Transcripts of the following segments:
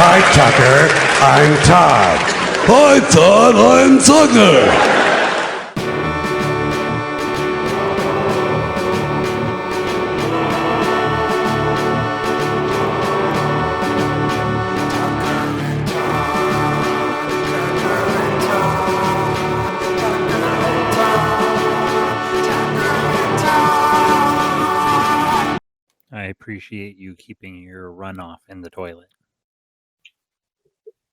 Hi, Tucker. I'm Todd. Hi, Todd. I'm Tucker. I appreciate you keeping your runoff in the toilet.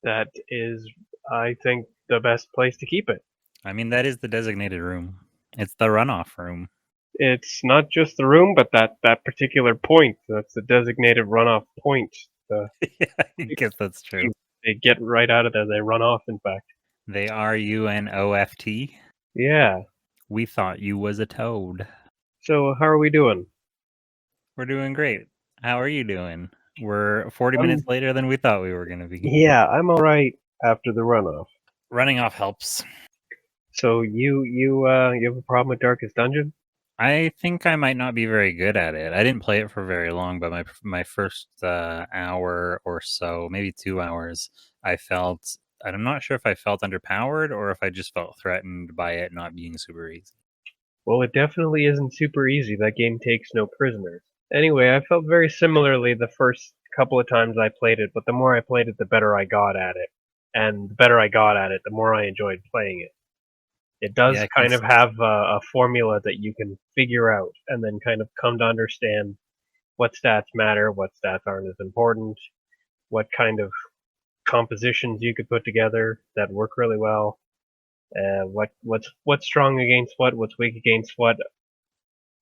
That is, I think, the best place to keep it. I mean, that is the designated room. It's the runoff room. It's not just the room, but that particular point. That's the designated runoff point. Yeah, I guess that's true. They get right out of there. They run off, in fact. They are UNOFT. Yeah. We thought you was a toad. So how are we doing? We're doing great. How are you doing? We're 40 minutes later than we thought we were going to be. Yeah, I'm all right after the runoff. Running off helps. So you have a problem with Darkest Dungeon? I think I might not be very good at it. I didn't play it for very long, but my first hour or so, maybe 2 hours, I'm not sure if I felt underpowered or if I just felt threatened by it not being super easy. Well, it definitely isn't super easy. That game takes no prisoners. Anyway, I felt very similarly the first couple of times I played it, but the more I played it, the better I got at it. And the better I got at it, the more I enjoyed playing it. It does Yeah, kind of have a formula that you can figure out and then kind of come to understand what stats matter, what stats aren't as important, what kind of compositions you could put together that work really well, what's strong against what's weak against what.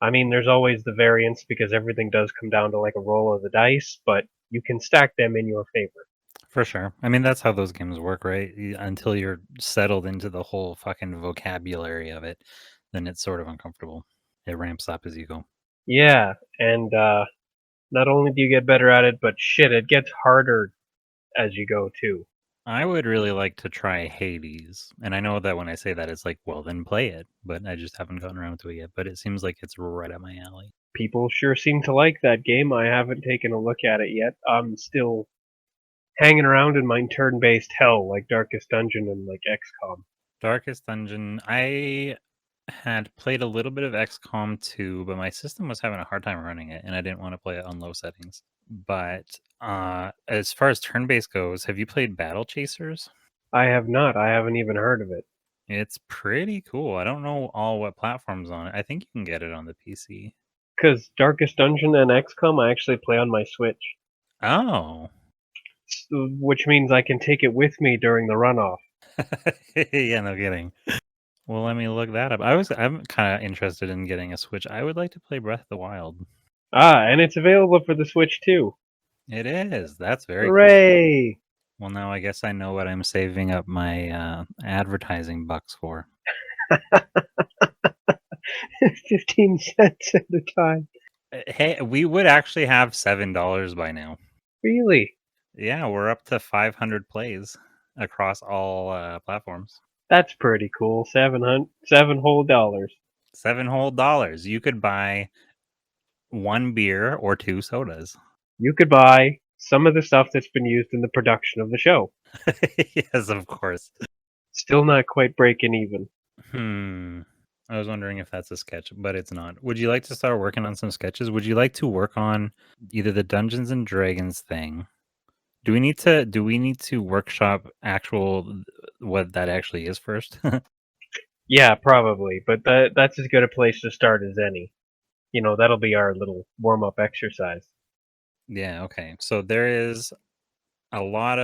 I mean, there's always the variance because everything does come down to like a roll of the dice, but you can stack them in your favor. for sure. I mean, that's how those games work, right? Until you're settled into the whole fucking vocabulary of it, then it's sort of uncomfortable. It ramps up as you go. Yeah, and not only do you get better at it, but shit, it gets harder as you go too. I would really like to try Hades. And I know that when I say that, it's like, well, then play it. But I just haven't gotten around to it yet. But it seems like it's right up my alley. People sure seem to like that game. I haven't taken a look at it yet. I'm still hanging around in my turn-based hell like Darkest Dungeon and like XCOM. Darkest Dungeon, I had played a little bit of XCOM 2, but my system was having a hard time running it, and I didn't want to play it on low settings. But as far as turn-based goes, have you played Battle Chasers? I have not. I haven't even heard of it. It's pretty cool. I don't know all what platforms on it. I think you can get it on the PC. Because Darkest Dungeon and XCOM I actually play on my Switch. Oh. Which means I can take it with me during the runoff. Yeah, no kidding. Well, let me look that up. I'm kind of interested in getting a Switch. I would like to play Breath of the Wild. And it's available for the Switch too. It is. That's very Hooray! Cool. Well, now I guess I know what I'm saving up my advertising bucks for. 15 cents at a time. Hey, we would actually have $7 by now. Really? Yeah, we're up to 500 plays across all platforms. That's pretty cool. $7 whole dollars. $7 whole dollars. You could buy 1 beer or 2 sodas. You could buy some of the stuff that's been used in the production of the show. Yes, of course. Still not quite breaking even. I was wondering if that's a sketch, but it's not. Would you like to start working on some sketches? Would you like to work on either the Dungeons and Dragons thing? Do we need to workshop what that actually is first? Yeah, probably, but that's as good a place to start as any. You know, that'll be our little warm-up exercise. Yeah, okay. So there's a lot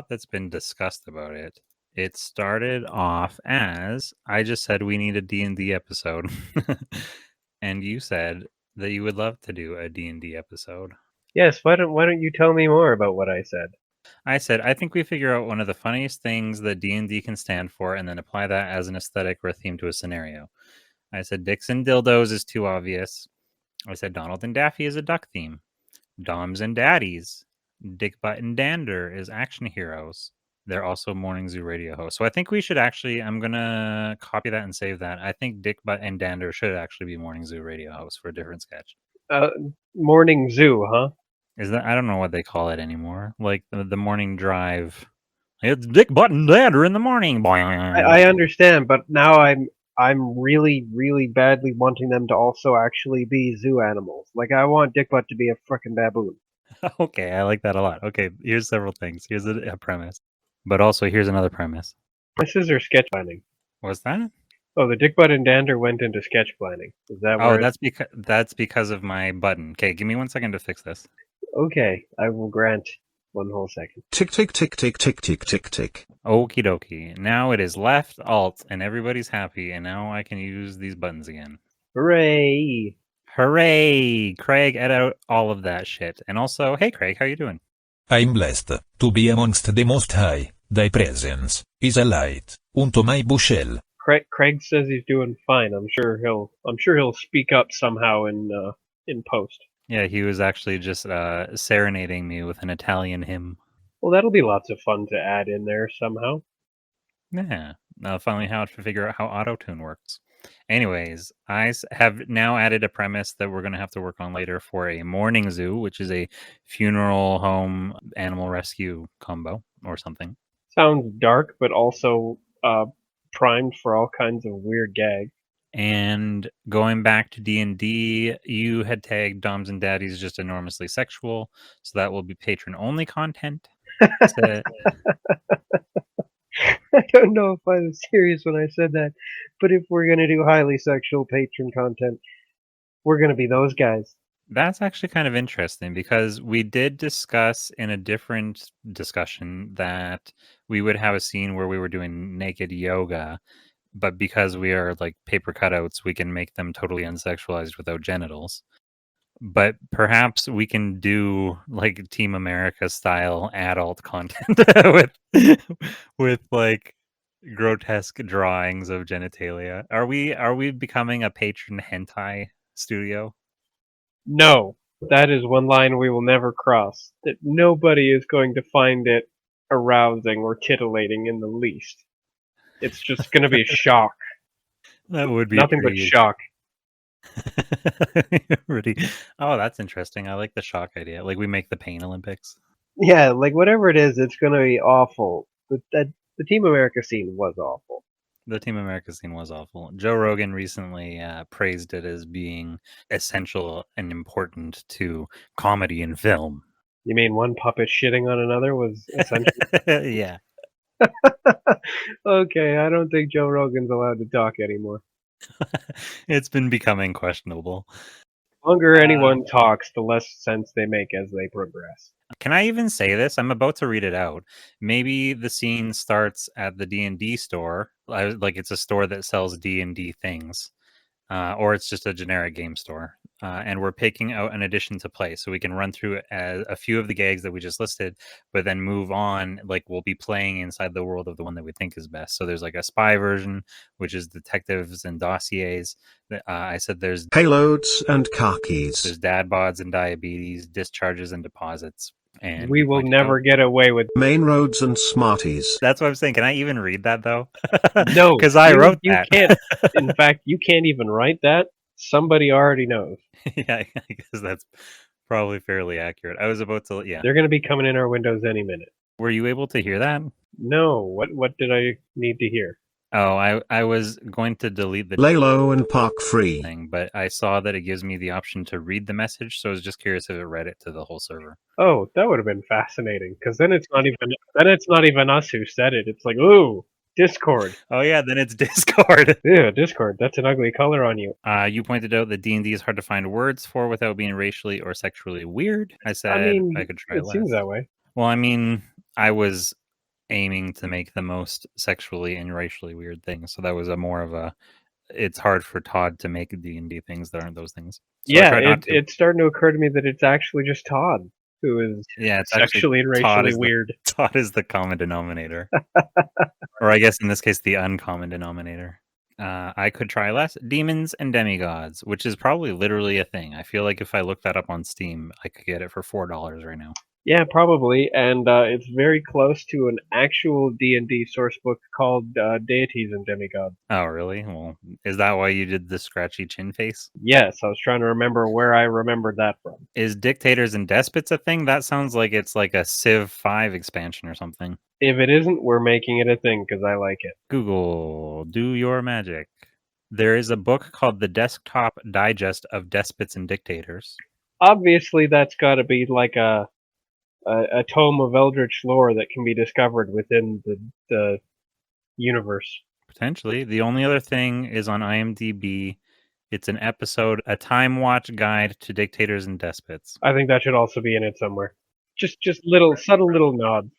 that's been discussed about it. It started off as I just said we need a D&D episode. And you said that you would love to do a D&D episode. Yes, why don't you tell me more about what I said? I said I think we figure out one of the funniest things that D&D can stand for and then apply that as an aesthetic or a theme to a scenario. I said dicks and dildos is too obvious. I said Donald and Daffy is a duck theme. Doms and daddies. Dick Butt and Dander is action heroes. They're also morning zoo radio hosts. So I think we should I'm going to copy that and save that. I think Dick Butt and Dander should actually be morning zoo radio hosts for a different sketch. Morning Zoo, huh? Is that I don't know what they call it anymore. Like the morning drive. It's Dick Butt and Dander in the morning. I understand, but now I'm really, really badly wanting them to also actually be zoo animals. Like I want Dickbutt to be a frickin' baboon. Okay, I like that a lot. Okay, here's several things. Here's a premise. But also here's another premise. This is their sketch planning. What's that? Oh, the Dickbutt and Dander went into sketch planning. Is that Oh, where? that's because of my button. Okay, give me 1 second to fix this. Okay, I will grant 1 whole second. Tick tick tick tick tick tick tick tick. Okie dokie. Now it is left alt and everybody's happy, and now I can use these buttons again. Hooray! Hooray! Craig, edit out all of that shit. And also, hey Craig, how you doing? I'm blessed to be amongst the Most High. Thy presence is a light unto my bushel. Craig says he's doing fine. I'm sure he'll speak up somehow in post. Yeah, he was actually just serenading me with an Italian hymn. Well, that'll be lots of fun to add in there somehow. Yeah, finally how to figure out how auto-tune works. Anyways, I have now added a premise that we're going to have to work on later for a morning zoo, which is a funeral home animal rescue combo or something. Sounds dark, but also primed for all kinds of weird gags. And going back to D&D, you had tagged Doms and Daddies just enormously sexual, so that will be patron-only content. So, I don't know if I was serious when I said that, but if we're gonna do highly sexual patron content, we're gonna be those guys. that's actually kind of interesting because we did discuss in a different discussion that we would have a scene where we were doing naked yoga, but because we are like paper cutouts, we can make them totally unsexualized without genitals. But perhaps we can do like Team America style adult content with like grotesque drawings of genitalia. Are we becoming a patron hentai studio? No, that is one line we will never cross. That nobody is going to find it arousing or titillating in the least. It's just gonna be a shock. That would be Nothing but pretty- shock. Pretty. Oh, that's interesting. I like the shock idea. Like we make the pain Olympics. Yeah, like whatever it is, it's gonna be awful. But the Team America scene was awful. The Team America scene was awful. Joe Rogan recently praised it as being essential and important to comedy and film. You mean one puppet shitting on another was essential? Yeah. Okay, I don't think Joe Rogan's allowed to talk anymore. It's been becoming questionable. The longer anyone talks, the less sense they make as they progress. Can I even say this? I'm about to read it out. Maybe the scene starts at the D&D store, like it's a store that sells D&D things, or it's just a generic game store. And we're picking out an addition to play, so we can run through a few of the gags that we just listed, but then move on. Like we'll be playing inside the world of the one that we think is best. So there's like a spy version, which is detectives and dossiers. I said there's Payloads and car keys. there's dad bods and diabetes, discharges and deposits. And We will pointed never out- get away with. Main roads and smarties. That's what I'm saying. Can I even read that though? No, because I wrote you that. can't. In fact, you can't even write that. Somebody already knows. Yeah, I guess that's probably fairly accurate. I was about to. Yeah. They're going to be coming in our windows any minute. Were you able to hear that? No, what did I need to hear? Oh, I was going to delete the Lay low and park free. thing, but I saw that it gives me the option to read the message, so I was just curious if it read it to the whole server. Oh, that would have been fascinating. Because then it's not even us who said it. It's like, ooh, Discord. Oh yeah, then it's Discord. Yeah, Discord. That's an ugly color on you. You pointed out that D&D is hard to find words for without being racially or sexually weird. I said I mean, I could try it less. seems that way. Well, I mean, I was aiming to make the most sexually and racially weird things, so that was more of a. It's hard for Todd to make D&D things that aren't those things. So I Yeah, tried not to. it's starting to occur to me that it's actually just Todd who is Yeah, it's actually sexually and Todd racially is the- weird. Todd is the common denominator, or I guess in this case, the uncommon denominator. I could try less demons and demigods, which is probably literally a thing. I feel like if I look that up on Steam, I could get it for $4 right now. Yeah, probably, and it's very close to an actual D&D source book called Deities and Demigods. Oh, really? Well, is that why you did the scratchy chin face? Yes, I was trying to remember where I remembered that from. Is Dictators and Despots a thing? That sounds like it's like a Civ 5 expansion or something. If it isn't, we're making it a thing because I like it. Google, do your magic. There is a book called The Desktop Digest of Despots and Dictators. Obviously, that's got to be like a tome of eldritch lore that can be discovered within the universe. Potentially. The only other thing is on IMDb. It's an episode, a Time Watch Guide to Dictators and Despots. I think that should also be in it somewhere. Just little subtle little nods.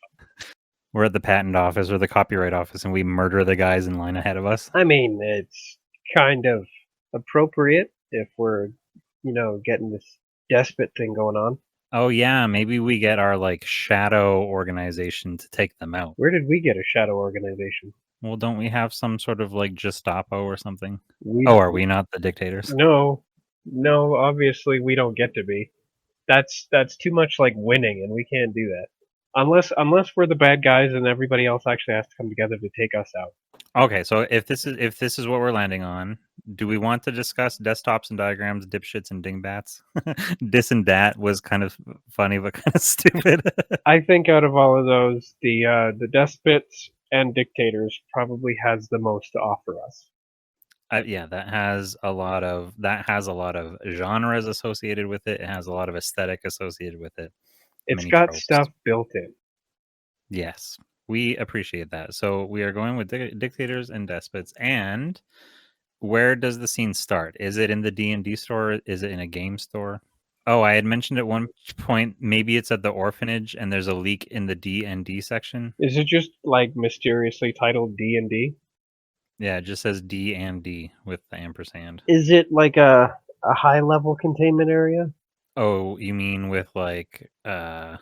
We're at the patent office or the copyright office and we murder the guys in line ahead of us. I mean, it's kind of appropriate if we're, getting this despot thing going on. Oh yeah, maybe we get our like shadow organization to take them out. Where did we get a shadow organization? Well, don't we have some sort of like Gestapo or something? We Oh, are we not the dictators? No, obviously we don't get to be. That's too much like winning, and we can't do that. Unless we're the bad guys and everybody else actually has to come together to take us out. Okay, so if this is what we're landing on, do we want to discuss desktops and diagrams, dipshits and dingbats? Dis and dat was kind of funny but kind of stupid. I think out of all of those, the despots and dictators probably has the most to offer us. Yeah, that has a lot of genres associated with it. It has a lot of aesthetic associated with it. It's Many got tropes. stuff built in. Yes, we appreciate that. So we are going with dictators and despots. And where does the scene start? Is it in the D&D store? Is it in a game store? Oh, I had mentioned at one point maybe it's at the orphanage and there's a leak in the D&D section. Is it just like mysteriously titled D&D? Yeah, it just says D&D with the ampersand. Is it like a high level containment area? Oh, you mean with like I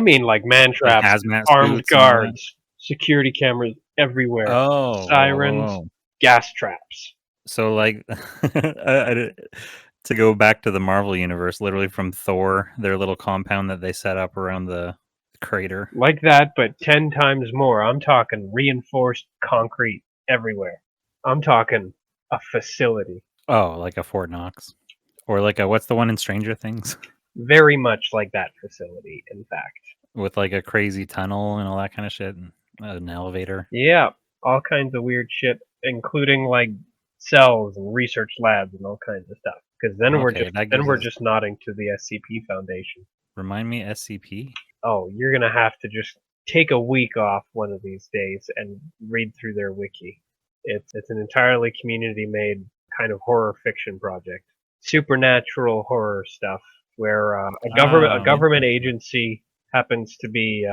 mean, like man traps, hazmat armed suits and all that? guards, security cameras everywhere, Oh, sirens, whoa. gas traps. So like to go back to the Marvel universe, literally from Thor, their little compound that they set up around the crater. Like that, but 10 times more. I'm talking reinforced concrete everywhere. I'm talking a facility. Oh, like a Fort Knox. Or like a what's the one in Stranger Things? Very much like that facility, in fact. With like a crazy tunnel and all that kind of shit and an elevator. Yeah, all kinds of weird shit, including like cells and research labs and all kinds of stuff. Because then we're just nodding to the SCP Foundation. Remind me, SCP? Oh, you're gonna have to just take a week off one of these days and read through their wiki. It's an entirely community-made kind of horror fiction project, supernatural horror stuff, where a government agency happens to be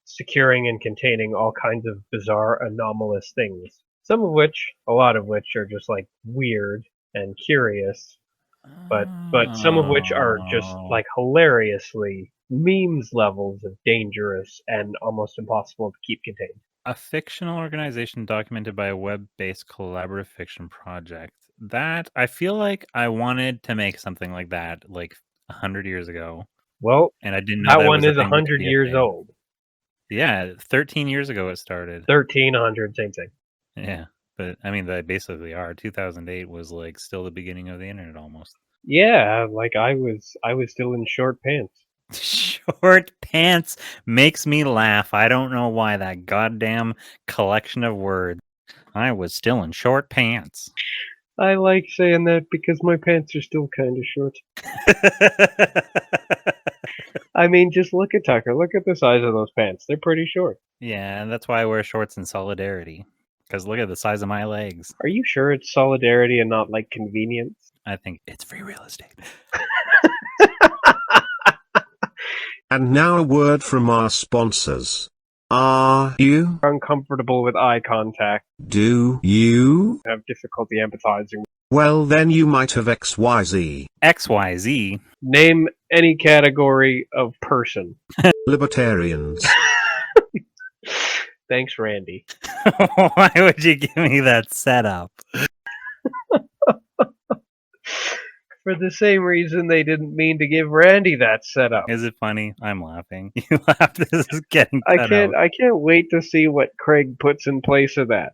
securing and containing all kinds of bizarre, anomalous things. A lot of which are just like weird and curious, but some of which are just like hilariously memes levels of dangerous and almost impossible to keep contained. A fictional organization documented by a web-based collaborative fiction project. That I feel like I wanted to make something like that like 100 years ago. Well, and I didn't know that one was a is thing that could 100 be a years thing. old. Yeah, 13 years ago it started. 100, same thing. Yeah, but I mean they basically are. 2008 was like still the beginning of the internet almost. Yeah, like I was still in short pants. Short pants makes me laugh. I don't know why. That goddamn collection of words. I was still in short pants. I like saying that because my pants are still kind of short. I mean, just look at Tucker. Look at the size of those pants. They're pretty short. Yeah, and that's why I wear shorts in solidarity. Because look at the size of my legs. Are you sure it's solidarity and not like convenience? I think it's free real estate. And now a word from our sponsors. Are you Uncomfortable with eye contact? Do you Have difficulty empathizing? Well, then you might have XYZ. XYZ? Name any category of person. Libertarians. Thanks, Randy. Why would you give me that setup? For the same reason they didn't mean to give Randy that setup. Is it funny? I'm laughing. You laugh. This is getting cut out. I can't wait to see what Craig puts in place of that.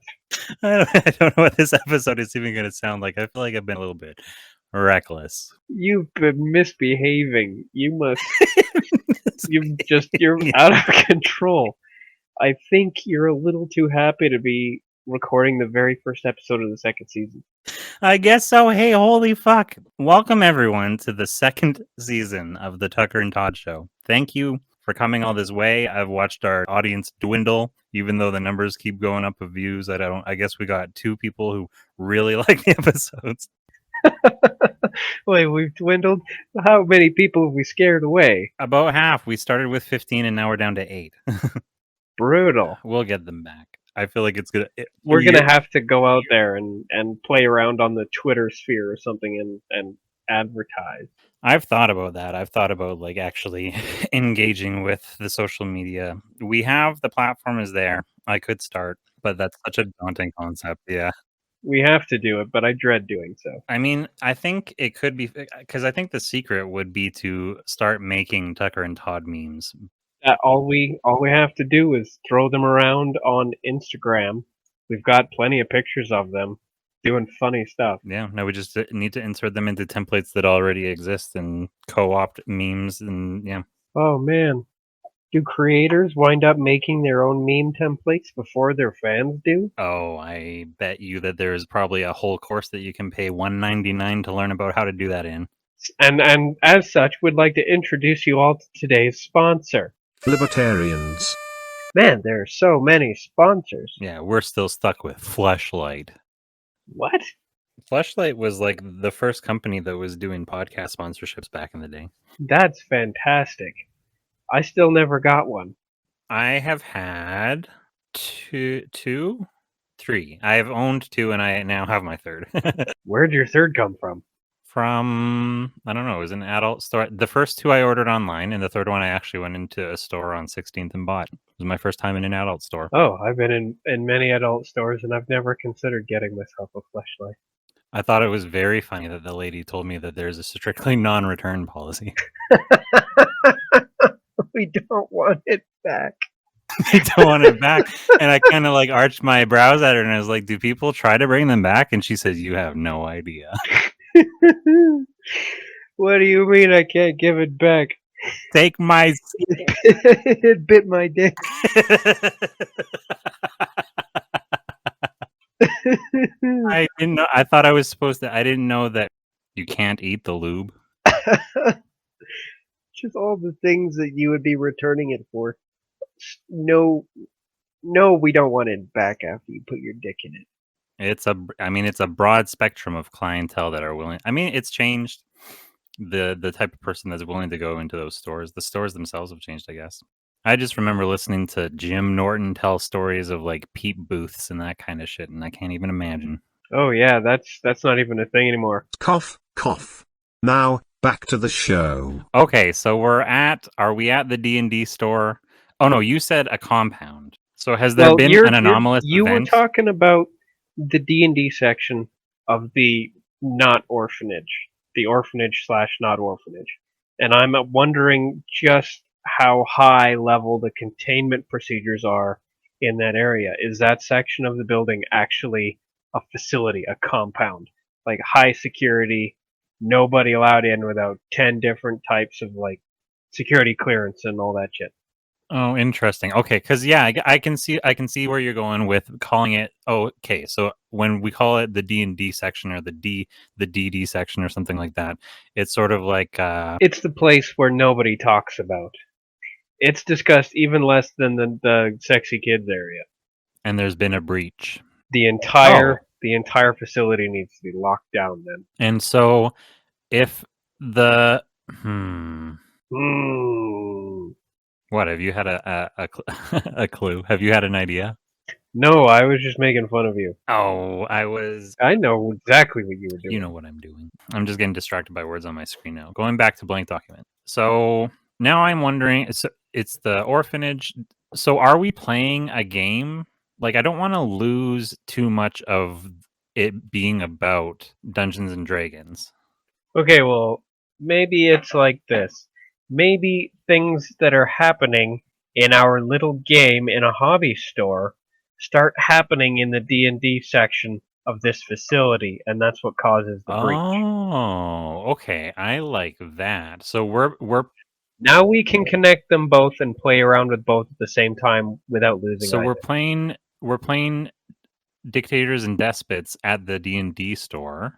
I don't know what this episode is even going to sound like. I feel like I've been a little bit reckless. You've been misbehaving. You're out of control. I think you're a little too happy to be recording the very first episode of the second season. I guess so. Hey, holy fuck. Welcome, everyone, to the second season of the Tucker and Todd Show. Thank you for coming all this way. I've watched our audience dwindle, even though the numbers keep going up of views. I guess we got 2 people who really like the episodes. Wait, we've dwindled? How many people have we scared away? About half. We started with 15 and now we're down to 8. Brutal. We'll get them back. I feel like it's gonna. We're gonna have to go out there and play around on the Twitter sphere or something and advertise. I've thought about that. I've thought about like actually engaging with the social media. We have the platform is there. I could start, but that's such a daunting concept. Yeah. We have to do it, but I dread doing so. I mean, I think it could be because I think the secret would be to start making Tucker and Todd memes. All we have to do is throw them around on Instagram. We've got plenty of pictures of them doing funny stuff. Yeah, no, we just need to insert them into templates that already exist and co-opt memes and yeah. Oh man, do creators wind up making their own meme templates before their fans do? Oh, I bet you that there's probably a whole course that you can pay $1.99 to learn about how to do that in. And as such, we'd like to introduce you all to today's sponsor. Libertarians. Man, there are so many sponsors. Yeah, we're still stuck with Fleshlight. What? Fleshlight was like the first company that was doing podcast sponsorships back in the day. That's fantastic. I still never got one. I have had two, 3. I have owned 2 and I now have my 3rd. Where'd your third come from? From, I don't know, it was an adult store. The first 2 I ordered online, and the 3rd one I actually went into a store on 16th and bought. It was my first time in an adult store. Oh, I've been in many adult stores and I've never considered getting myself a Fleshlight. I thought it was very funny that the lady told me that there's a strictly non-return policy. We don't want it back. I don't want it back. And I kind of like arched my brows at her and I was like, do people try to bring them back? And she says, you have no idea. What do you mean I can't give it back? Take my It bit my dick. I didn't know. I thought I was supposed to. I didn't know that you can't eat the lube. Just all the things that you would be returning it for. No, we don't want it back after you put your dick in it. It's a broad spectrum of clientele that are willing. I mean, it's changed. The type of person that's willing to go into those stores. The stores themselves have changed, I guess. I just remember listening to Jim Norton tell stories of like peep booths and that kind of shit, and I can't even imagine. Oh yeah, that's not even a thing anymore. Cough, cough. Now, back to the show. Okay, so are we at the D&D store? Oh no, you said a compound. So has there been an anomalous You event? were talking about the D&D section of the not orphanage, the orphanage / not orphanage. And I'm wondering just how high level the containment procedures are in that area. Is that section of the building actually a facility, a compound? Like high security, nobody allowed in without 10 different types of like security clearance and all that shit. Oh, interesting. Okay, because yeah, I can see where you're going with calling it. Oh, okay, so when we call it the D&D section or the DD section or something like that, it's sort of like it's the place where nobody talks about. It's discussed even less than the sexy kids area. And there's been a breach. The entire facility needs to be locked down then. And so, if the What, have you had a clue? Have you had an idea? No, I was just making fun of you. Oh, I know exactly what you were doing. You know what I'm doing. I'm just getting distracted by words on my screen now. Going back to blank document. So now I'm wondering, it's the orphanage. So are we playing a game? Like, I don't want to lose too much of it being about Dungeons and Dragons. Okay, well, maybe it's like this. Maybe things that are happening in our little game in a hobby store start happening in the D&D section of this facility, and that's what causes the breach. Oh, okay. I like that. So we're Now we can connect them both and play around with both at the same time without losing so either. we're playing dictators and despots at the D&D store,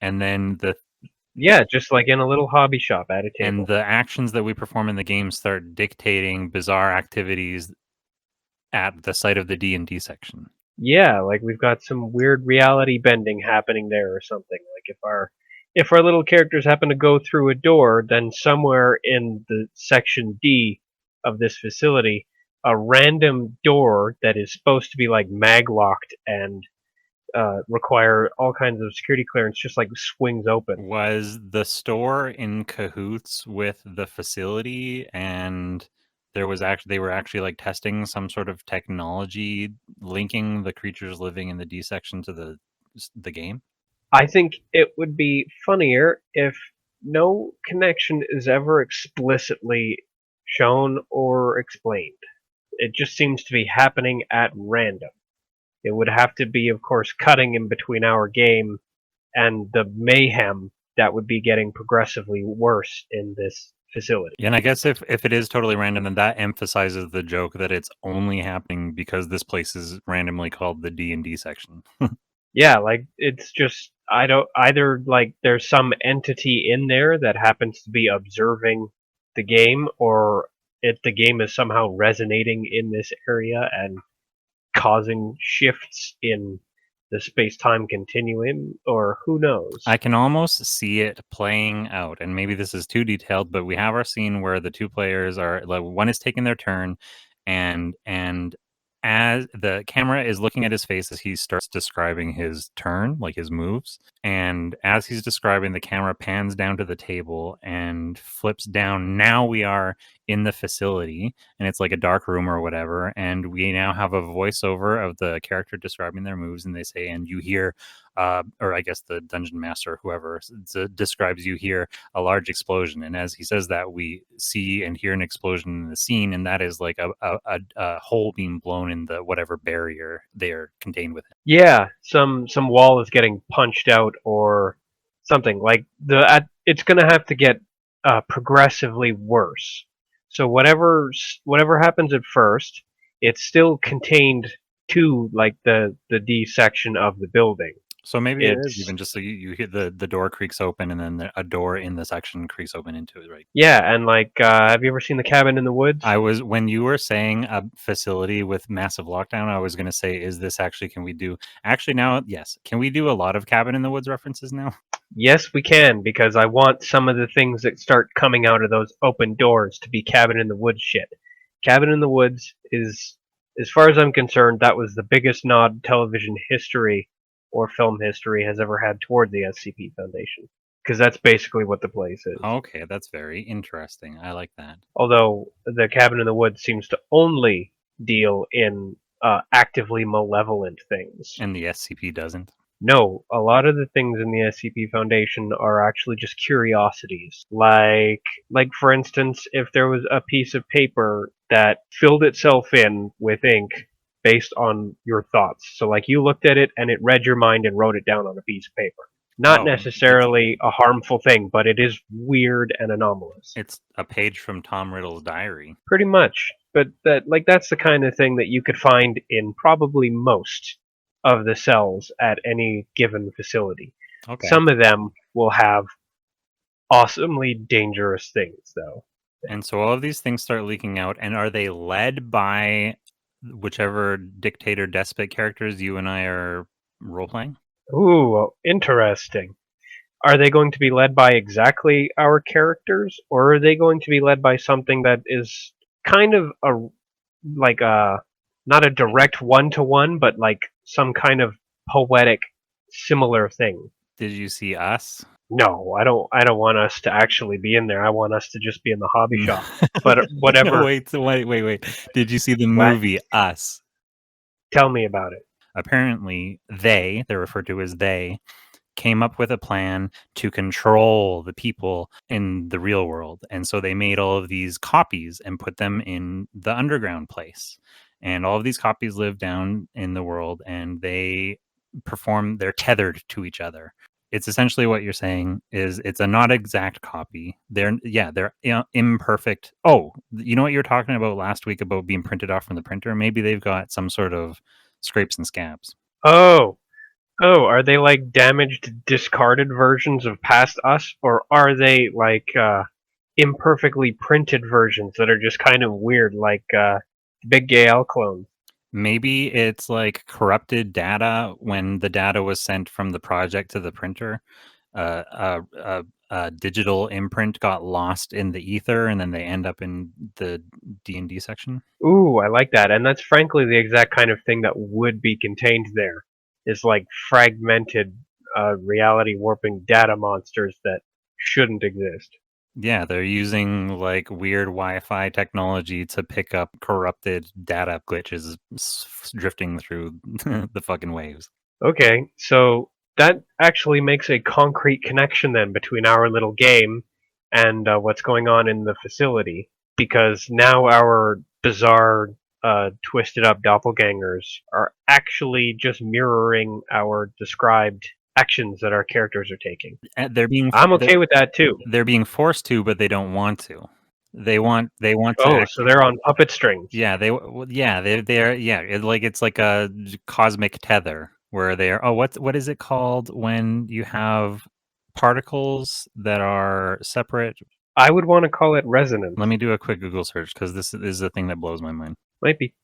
and then Yeah, just like in a little hobby shop at a table. and the actions that we perform in the game start dictating bizarre activities at the site of the D&D section. Yeah, like we've got some weird reality bending happening there or something. Like if our little characters happen to go through a door, then somewhere in the section D of this facility, a random door that is supposed to be like mag locked and require all kinds of security clearance just like swings open. Was the store in cahoots with the facility, and they were actually like testing some sort of technology linking the creatures living in the D section to the game? I think it would be funnier if no connection is ever explicitly shown or explained. It just seems to be happening at random. It would have to be, of course, cutting in between our game and the mayhem that would be getting progressively worse in this facility. Yeah, and I guess if it is totally random, then that emphasizes the joke that it's only happening because this place is randomly called the D&D section. Yeah, like it's just I don't either like there's some entity in there that happens to be observing the game, or the game is somehow resonating in this area and causing shifts in the space-time continuum, or who knows. I can almost see it playing out, and maybe this is too detailed, but we have our scene where the two players are like one is taking their turn, and as the camera is looking at his face as he starts describing his turn, like his moves, and as he's describing, the camera pans down to the table and flips down. Now we are in the facility, and it's like a dark room or whatever, and we now have a voiceover of the character describing their moves, and they say, and you hear or I guess the dungeon master, or whoever describes, you hear a large explosion, and as he says that, we see and hear an explosion in the scene, and that is like a hole being blown in the whatever barrier they are contained within. Yeah, some wall is getting punched out or something. Like it's gonna have to get progressively worse. So whatever happens at first, it's still contained to like the D section of the building. So maybe it is It's even just so you hear the door creaks open, and then a door in the section creaks open into it, right? yeah, and like have you ever seen the Cabin in the Woods? When you were saying a facility with massive lockdown, I was going to say, is this actually, can we do, actually now, yes. Can we do a lot of Cabin in the Woods references now? Yes, we can, because I want some of the things that start coming out of those open doors to be Cabin in the Woods shit. Cabin in the Woods is, as far as I'm concerned, that was the biggest nod television history or film history has ever had toward the SCP Foundation. Because that's basically what the place is. Okay, that's very interesting. I like that. Although the Cabin in the Woods seems to only deal in actively malevolent things. And the SCP doesn't. No, a lot of the things in the SCP Foundation are actually just curiosities. Like for instance, if there was a piece of paper that filled itself in with ink based on your thoughts. So like you looked at it and it read your mind and wrote it down on a piece of paper. Not Oh, necessarily a harmful thing, but it is weird and anomalous. It's a page from Tom Riddle's diary. Pretty much. But that's the kind of thing that you could find in probably most of the cells at any given facility. Okay. Some of them will have awesomely dangerous things, though. And so all of these things start leaking out, and are they led by whichever dictator despot characters you and I are role playing? Ooh, interesting. Are they going to be led by exactly our characters, or are they going to be led by something that is kind of like a not a direct one-to-one, but like some kind of poetic similar thing? Did you see Us? No, I don't want us to actually be in there. I want us to just be in the hobby shop. But whatever. No, wait. Did you see the What? movie Us? Tell me about it. Apparently, they're referred to as they, came up with a plan to control the people in the real world. And so they made all of these copies and put them in the underground place. And all of these copies live down in the world, and they're tethered to each other. It's essentially what you're saying is it's a not exact copy. They're imperfect. Oh, you know what you were talking about last week about being printed off from the printer? Maybe they've got some sort of scrapes and scabs. Oh, are they like damaged, discarded versions of past us, or are they like imperfectly printed versions that are just kind of weird, like Big Gay L clones? Maybe it's like corrupted data when the data was sent from the project to the printer. A digital imprint got lost in the ether, and then they end up in the D&D section. Ooh, I like that, and that's frankly the exact kind of thing that would be contained there. Is like fragmented, reality warping data monsters that shouldn't exist. Yeah, they're using like weird Wi-Fi technology to pick up corrupted data glitches drifting through the fucking waves. Okay, so that actually makes a concrete connection then between our little game and what's going on in the facility, because now our bizarre, twisted up doppelgangers are actually just mirroring our described actions that our characters are taking. And I'm okay with that too. they're being forced to, but they don't want to. They want to Oh, act. so they're on puppet strings. Yeah, it's like a cosmic tether where they're what is it called when you have particles that are separate? I would want to call it resonance. Let me do a quick Google search because this is the thing that blows my mind. Might be.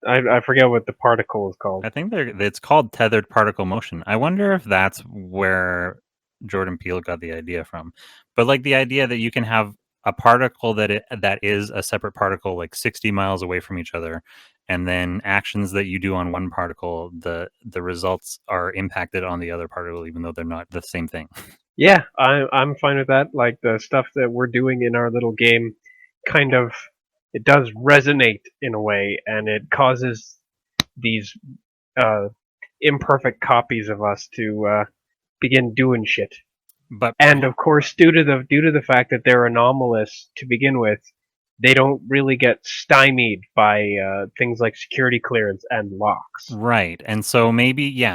I forget what the particle is called. I think it's called tethered particle motion. I wonder if that's where Jordan Peele got the idea from. But like the idea that you can have a particle that is a separate particle like 60 miles away from each other, and then actions that you do on one particle, the results are impacted on the other particle even though they're not the same thing. Yeah, I'm fine with that. Like the stuff that we're doing in our little game, kind of, it does resonate in a way, and it causes these uh, imperfect copies of us to begin doing shit. But And of course, due to the fact that they're anomalous to begin with, they don't really get stymied by things like security clearance and locks. right. And so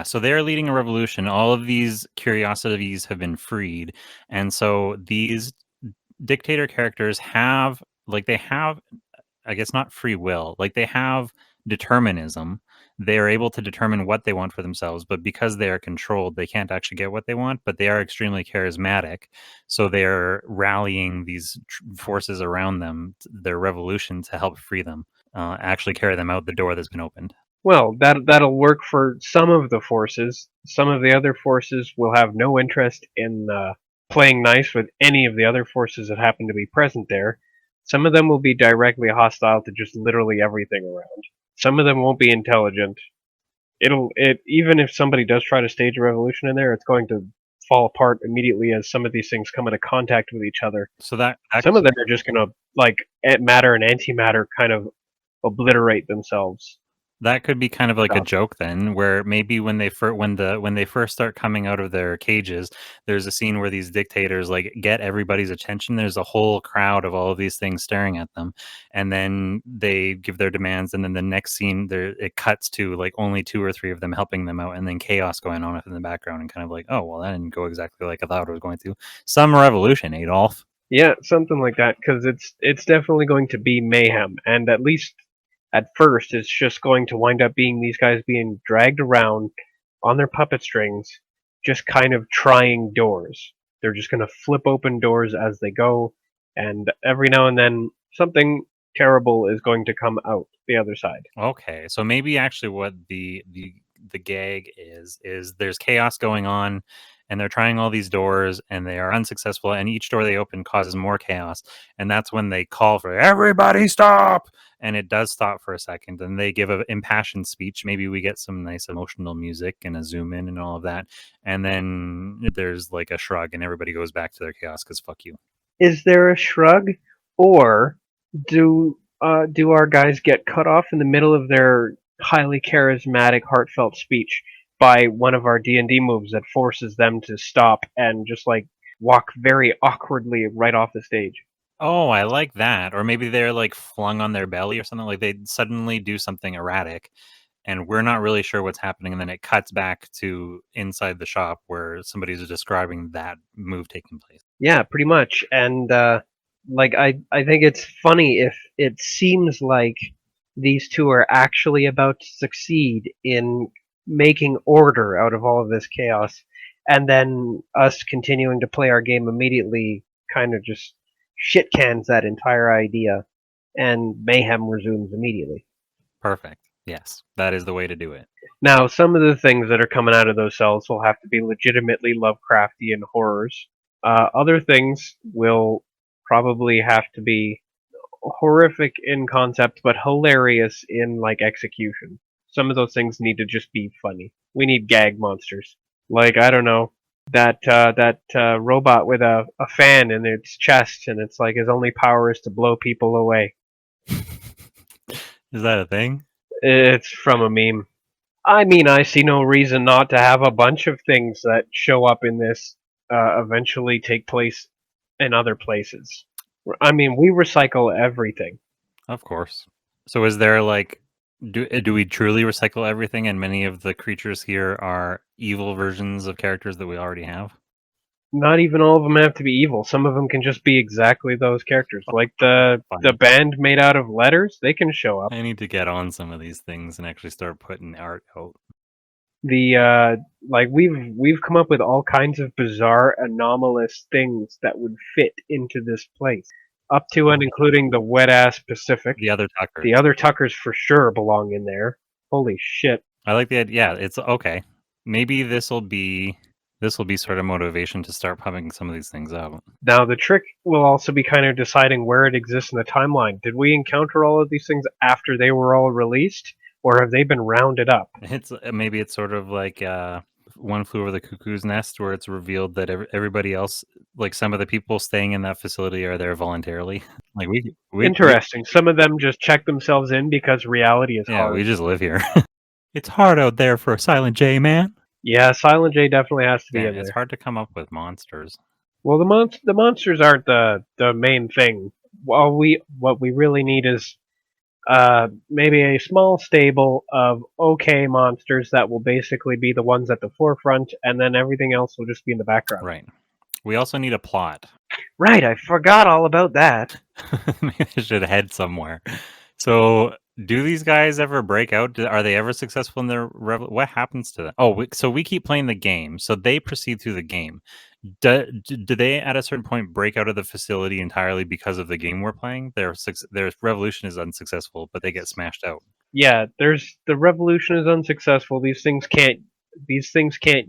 so they're leading a revolution. All of these curiosities have been freed. And so these dictator characters have I guess not free will, like they have determinism. They are able to determine what they want for themselves, but because they are controlled, they can't actually get what they want, but they are extremely charismatic. So they're rallying these forces around them, their revolution, to help free them, actually carry them out the door that's been opened. Well, that'll work for some of the forces. Some of the other forces will have no interest in playing nice with any of the other forces that happen to be present there. Some of them will be directly hostile to just literally everything around. Some of them won't be intelligent. Even if somebody does try to stage a revolution in there, it's going to fall apart immediately as some of these things come into contact with each other. So that Some of them are just gonna like matter and antimatter kind of obliterate themselves. That could be kind of like a Stop. joke then, where maybe when they first start coming out of their cages, there's a scene where these dictators like get everybody's attention. There's a whole crowd of all of these things staring at them, and then they give their demands, and then the next scene there it cuts to like only 2 or 3 of them helping them out, and then chaos going on in the background, and kind of like, oh well, that didn't go exactly like I thought it was going to. Some revolution, Adolf. Yeah, something like that, because it's definitely going to be mayhem, and at least at first, it's just going to wind up being these guys being dragged around on their puppet strings, just kind of trying doors. They're just going to flip open doors as they go, and every now and then something terrible is going to come out the other side. Okay, so maybe actually what the gag is there's chaos going on, and they're trying all these doors, and they are unsuccessful, and each door they open causes more chaos, and that's when they call for everybody stop, and it does stop for a second, and they give an impassioned speech. Maybe we get some nice emotional music and a zoom in and all of that, and then there's like a shrug, and everybody goes back to their chaos because fuck you. Is there a shrug, or do our guys get cut off in the middle of their highly charismatic, heartfelt speech by one of our D&D moves that forces them to stop and just like walk very awkwardly right off the stage. Oh, I like that. Or maybe they're like flung on their belly or something. Like they suddenly do something erratic, and we're not really sure what's happening. And then it cuts back to inside the shop where somebody's describing that move taking place. Yeah, pretty much. And like I think it's funny if it seems like these two are actually about to succeed in making order out of all of this chaos, and then us continuing to play our game immediately kind of just shit cans that entire idea, and mayhem resumes immediately. Perfect. Yes, that is the way to do it. Now, some of the things that are coming out of those cells will have to be legitimately Lovecraftian horrors. Other things will probably have to be horrific in concept, but hilarious in like execution. Some of those things need to just be funny. We need gag monsters, like I don't know that robot with a fan in its chest, and it's like his only power is to blow people away. Is that a thing? It's from a meme. I mean, I see no reason not to have a bunch of things that show up in this eventually take place in other places. I mean, we recycle everything. Of course. So is there like do we truly recycle everything, and many of the creatures here are evil versions of characters that we already have? Not even all of them have to be evil. Some of them can just be exactly those characters. Like the band made out of letters, they can show up. I need to get on some of these things and actually start putting art out. The like we've come up with all kinds of bizarre, anomalous things that would fit into this place, up to and including the wet ass Pacific. The other Tuckers. The other Tuckers for sure belong in there. Holy shit! I like the idea. Yeah, it's okay. Maybe this will be sort of motivation to start pumping some of these things out. Now the trick will also be kind of deciding where it exists in the timeline. Did we encounter all of these things after they were all released, or have they been rounded up? It's maybe it's sort of like One Flew Over the Cuckoo's Nest, where it's revealed that everybody else, like some of the people staying in that facility, are there voluntarily. Like we Interesting. Some of them just check themselves in because reality is hard. we just live here. It's hard out there for a Silent J, man. Yeah, Silent J definitely has to be in It's there. hard to come up with monsters. Well, the monsters aren't the main thing. What we really need is maybe a small stable of okay monsters that will basically be the ones at the forefront, and then everything else will just be in the background. Right. We also need a plot. Right, I forgot all about that. Maybe I should head somewhere. So, do these guys ever break out? Are they ever successful in their what happens to them? Oh, so we keep playing the game. So they proceed through the game. Do they at a certain point break out of the facility entirely because of the game we're playing? Their revolution is unsuccessful, but they get smashed out. Yeah, the revolution is unsuccessful. These things can't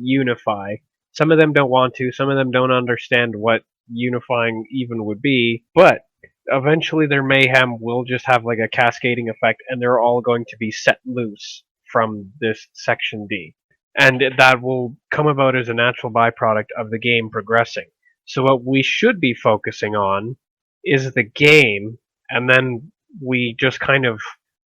unify. Some of them don't want to. Some of them don't understand what unifying even would be. But eventually, their mayhem will just have like a cascading effect, and they're all going to be set loose from this section D, and that will come about as a natural byproduct of the game progressing. So what we should be focusing on is the game, and then we just kind of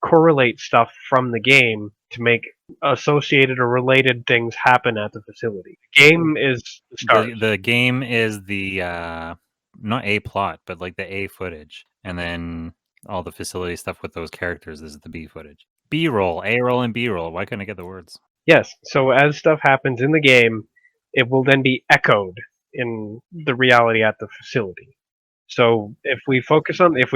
correlate stuff from the game to make associated or related things happen at the facility. The game is the stars. The game is the not A plot, but like the A footage, and then all the facility stuff with those characters is the B footage. B roll, A roll, and B roll. Why couldn't I get the words? Yes, so as stuff happens in the game, it will then be echoed in the reality at the facility. So if we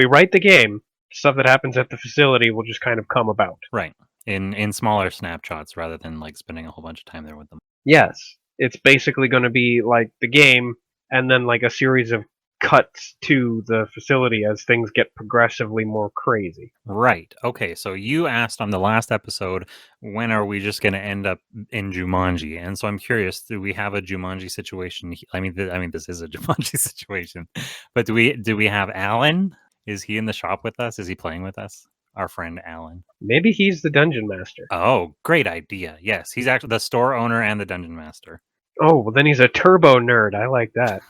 write the game, stuff that happens at the facility will just kind of come about. Right. In smaller snapshots rather than like spending a whole bunch of time there with them. Yes, it's basically going to be like the game, and then like a series of cuts to the facility as things get progressively more crazy. Right. Okay. So you asked on the last episode, when are we just going to end up in Jumanji? And so I'm curious, do we have a Jumanji situation? I mean, this is a Jumanji situation, but do we have Alan? Is he in the shop with us? Is he playing with us? Our friend Alan. Maybe he's the dungeon master. Oh, great idea. Yes, he's actually the store owner and the dungeon master. Oh, well, then he's a turbo nerd. I like that.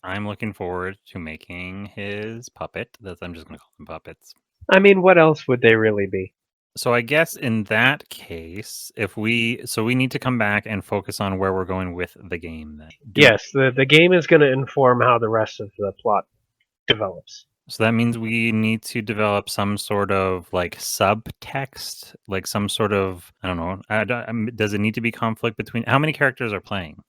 I'm looking forward to making his puppet. I'm just going to call them puppets. I mean, what else would they really be? So I guess in that case, we need to come back and focus on where we're going with the game then. Yes, the game is going to inform how the rest of the plot develops. So that means we need to develop some sort of like subtext, like some sort of, I don't know. Does it need to be conflict between how many characters are playing?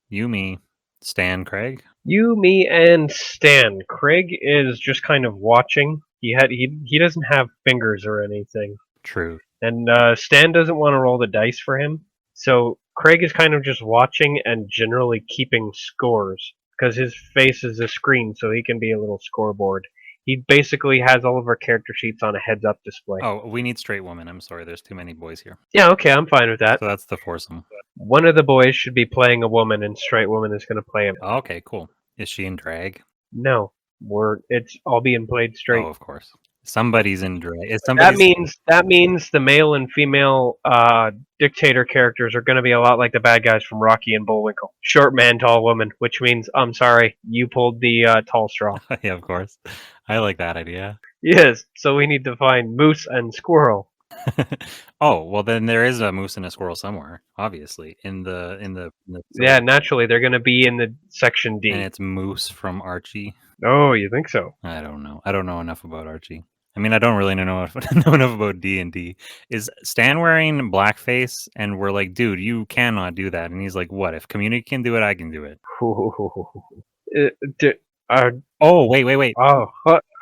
You, me, Stan, Craig? You, me, and Stan. Craig is just kind of watching. He doesn't have fingers or anything, True. and Stan doesn't want to roll the dice for him. So Craig is kind of just watching and generally keeping scores because his face is a screen, so he can be a little scoreboard. He basically has all of our character sheets on a heads-up display. Oh, we need straight women. I'm sorry, there's too many boys here. Yeah, okay, I'm fine with that. So that's the foursome. One of the boys should be playing a woman, and straight woman is going to play him. Okay, cool. Is she in drag? No, it's all being played straight. Oh, of course. Somebody's in drag. That means the male and female dictator characters are going to be a lot like the bad guys from Rocky and Bullwinkle. Short man, tall woman, which means I'm sorry, you pulled the tall straw. Yeah, of course. I like that idea. Yes, so we need to find moose and squirrel. Oh, well then there is a moose and a squirrel somewhere, obviously. In the Yeah, naturally they're going to be in the section D. And it's Moose from Archie. Oh, you think so? I don't know. I don't know enough about Archie. I mean, I don't really know enough about D&D. Is Stan wearing blackface? And we're like, dude, you cannot do that. And he's like, what? If Community can do it, I can do it. Oh, wait. Oh,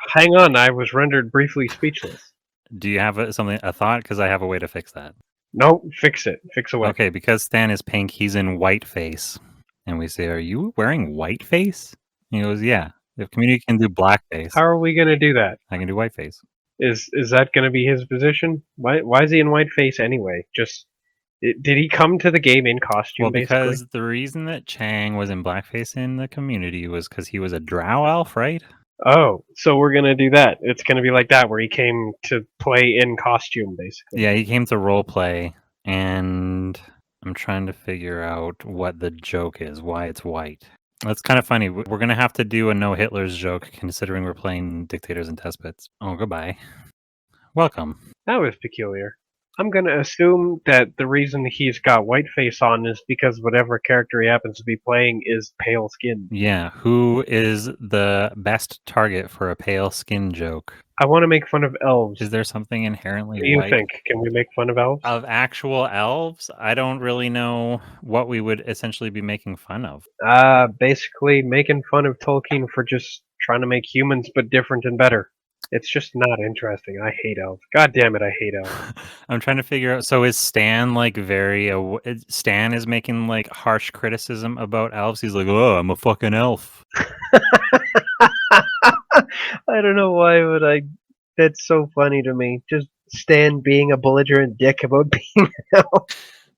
hang on. I was rendered briefly speechless. Do you have a thought? Because I have a way to fix that. No, fix it. Fix away. Okay, because Stan is pink, he's in whiteface. And we say, are you wearing whiteface? And he goes, yeah. If Community can do blackface, How are we going to do that? I can do whiteface. Is that going to be his position? Why is he in whiteface anyway? Did he come to the game in costume? Well, because the reason that Chang was in blackface in the Community was because he was a drow elf, right? Oh, so we're gonna do that. It's gonna be like that, where he came to play in costume, basically. Yeah, he came to role play, and I'm trying to figure out what the joke is, why it's white. That's kind of funny. We're going to have to do a no Hitler's joke, considering we're playing dictators and despots. Oh, goodbye. Welcome. That was peculiar. I'm gonna assume that the reason he's got whiteface on is because whatever character he happens to be playing is pale skin. Yeah, who is the best target for a pale skin joke? I want to make fun of elves. Is there something inherently What do you white? think? Can we make fun of elves? Of actual elves? I don't really know what we would essentially be making fun of. Basically making fun of Tolkien for just trying to make humans but different and better. It's just not interesting. I hate elves. God damn it, I hate elves. I'm trying to figure out. So is Stan like Stan is making like harsh criticism about elves? He's like, oh, I'm a fucking elf. I don't know why would I. That's so funny to me. Just Stan being a belligerent dick about being an elf.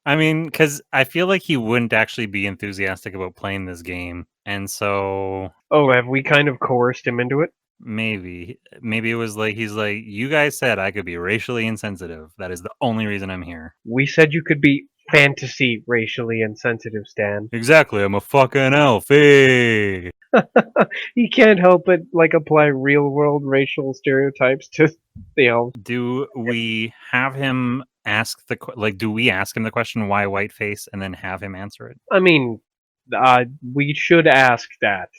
I mean, because I feel like he wouldn't actually be enthusiastic about playing this game, and so. Oh, have we kind of coerced him into it? Maybe it was like he's like, you guys said I could be racially insensitive. That is the only reason I'm here. We said you could be fantasy racially insensitive, Stan. Exactly, I'm a fucking elf. Hey. He can't help but like apply real world racial stereotypes to the elves. Do we have him ask do we ask him the question why whiteface and then have him answer it? I mean, we should ask that.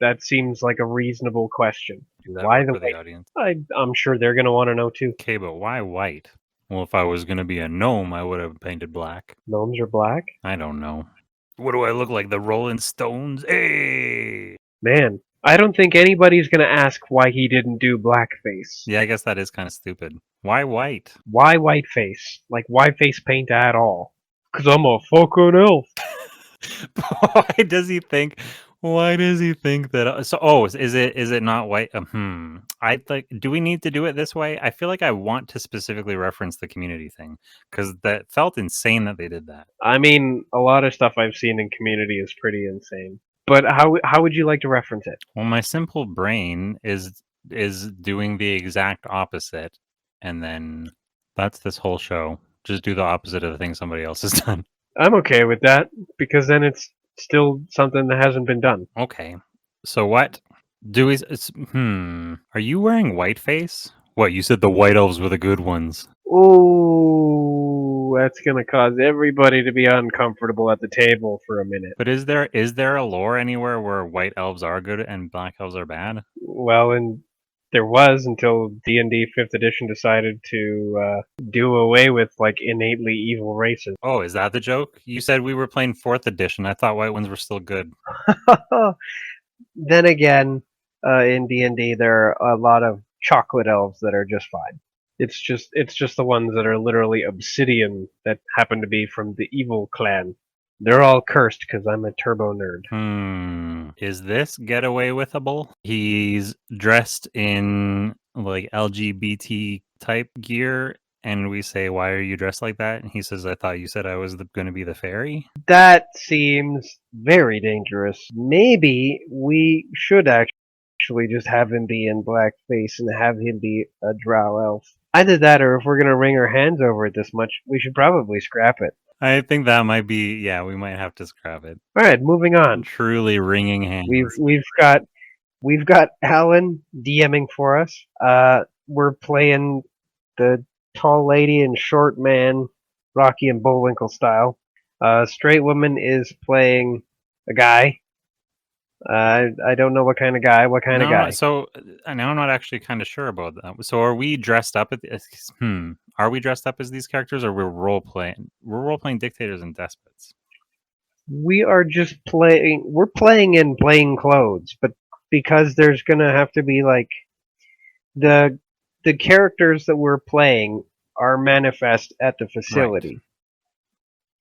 That seems like a reasonable question. Why the white? Audience? I'm sure they're going to want to know too. Okay, but why white? Well, if I was going to be a gnome, I would have painted black. Gnomes are black? I don't know. What do I look like? The Rolling Stones? Hey! Man, I don't think anybody's going to ask why he didn't do blackface. Yeah, I guess that is kind of stupid. Why white? Why whiteface? Like, why face paint at all? Because I'm a fucking elf. Why does he think that? So, is it not white? I like. Do we need to do it this way? I feel like I want to specifically reference the Community thing because that felt insane that they did that. I mean, a lot of stuff I've seen in Community is pretty insane. But how would you like to reference it? Well, my simple brain is doing the exact opposite, and then that's this whole show. Just do the opposite of the thing somebody else has done. I'm okay with that because then it's still something that hasn't been done. Okay. So what? Are you wearing whiteface? What, you said the white elves were the good ones? Ooh, that's gonna cause everybody to be uncomfortable at the table for a minute. But is there a lore anywhere where white elves are good and black elves are bad? Well, and there was until D&D 5th edition decided to do away with like innately evil races. Oh, is that the joke? You said we were playing 4th edition. I thought white ones were still good. Then again, in D&D there are a lot of chocolate elves that are just fine. It's just the ones that are literally obsidian that happen to be from the evil clan. They're all cursed because I'm a turbo nerd. Is this getaway withable? He's dressed in like LGBT type gear, and we say, "Why are you dressed like that?" And he says, "I thought you said I was going to be the fairy." That seems very dangerous. Maybe we should actually just have him be in blackface and have him be a drow elf. Either that, or if we're gonna wring our hands over it this much, we should probably scrap it. I think that might be, yeah, we might have to scrap it. All right, moving on. Truly wringing hands. We've got Alan DMing for us. We're playing the tall lady and short man, Rocky and Bullwinkle style. Straight woman is playing a guy. I don't know what kind of guy. What kind of guy? So now I'm not actually kind of sure about that. So are we dressed up Are we dressed up as these characters, or we're role playing? We're role playing dictators and despots. We are just playing. We're playing in plain clothes, but because there's gonna have to be like the characters that we're playing are manifest at the facility. Right.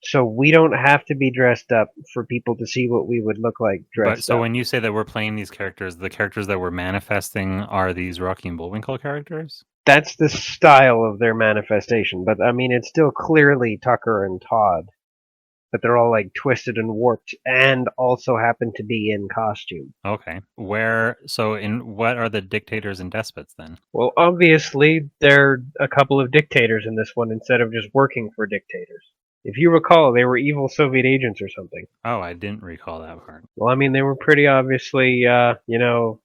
So we don't have to be dressed up for people to see what we would look like dressed But so up. when you say that we're playing these characters, the characters that we're manifesting are these Rocky and Bullwinkle characters? That's the style of their manifestation, but I mean it's still clearly Tucker and Todd. But they're all like twisted and warped and also happen to be in costume. Okay. What are the dictators and despots then? Well, obviously, there are a couple of dictators in this one instead of just working for dictators. If you recall, they were evil Soviet agents or something. Oh, I didn't recall that part. Well, I mean, they were pretty obviously,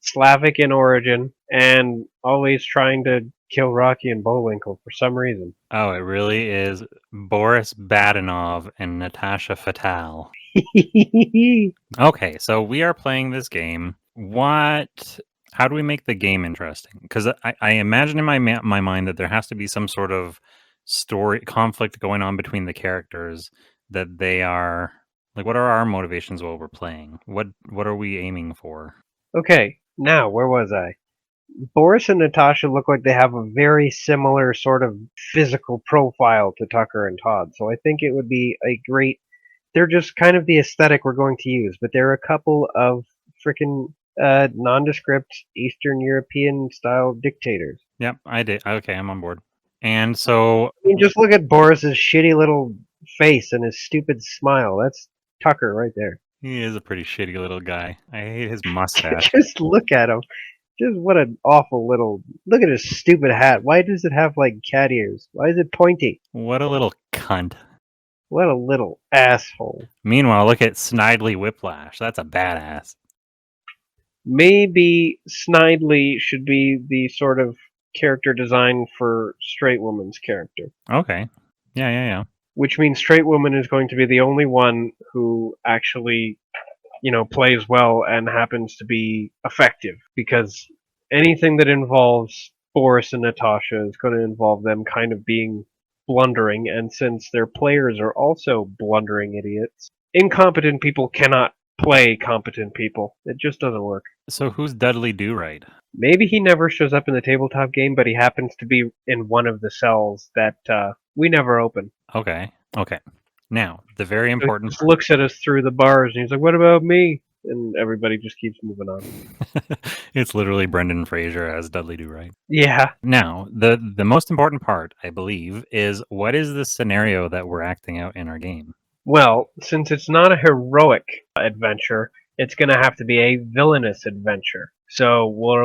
Slavic in origin and always trying to kill Rocky and Bullwinkle for some reason. Oh, it really is Boris Badenov and Natasha Fatal. Okay, so we are playing this game. How do we make the game interesting? Because I imagine in my mind that there has to be some sort of story conflict going on between the characters, that they are like, what are our motivations while we're playing? What are we aiming for? Okay, now, where was I? Boris and Natasha look like they have a very similar sort of physical profile to Tucker and Todd, so I think it would be a great. They're just kind of the aesthetic we're going to use, but they're a couple of freaking nondescript Eastern European style dictators. Yep, I did. Okay, I'm on board. And so, I mean, just look at Boris's shitty little face and his stupid smile. That's Tucker right there. he is a pretty shitty little guy. I hate his mustache. Just look at him. Just what an awful little. Look at his stupid hat. Why does it have like cat ears? Why is it pointy? What a little cunt. What a little asshole. Meanwhile, look at Snidely Whiplash. That's a badass. Maybe Snidely should be the sort of character design for Straight Woman's character. Okay. Yeah. Which means Straight Woman is going to be the only one who actually, plays well and happens to be effective. Because anything that involves Boris and Natasha is going to involve them kind of being blundering, and since their players are also blundering idiots, incompetent people cannot play competent people. It just doesn't work. So who's Dudley Do-Right? Maybe he never shows up in the tabletop game, but he happens to be in one of the cells that we never open. Okay. Now, the very He important just looks at us through the bars and he's like, "What about me?" And everybody just keeps moving on. It's literally Brendan Fraser as Dudley Do-Right. Yeah. Now, the most important part, I believe, is what is the scenario that we're acting out in our game? Well, since it's not a heroic adventure, it's going to have to be a villainous adventure. So what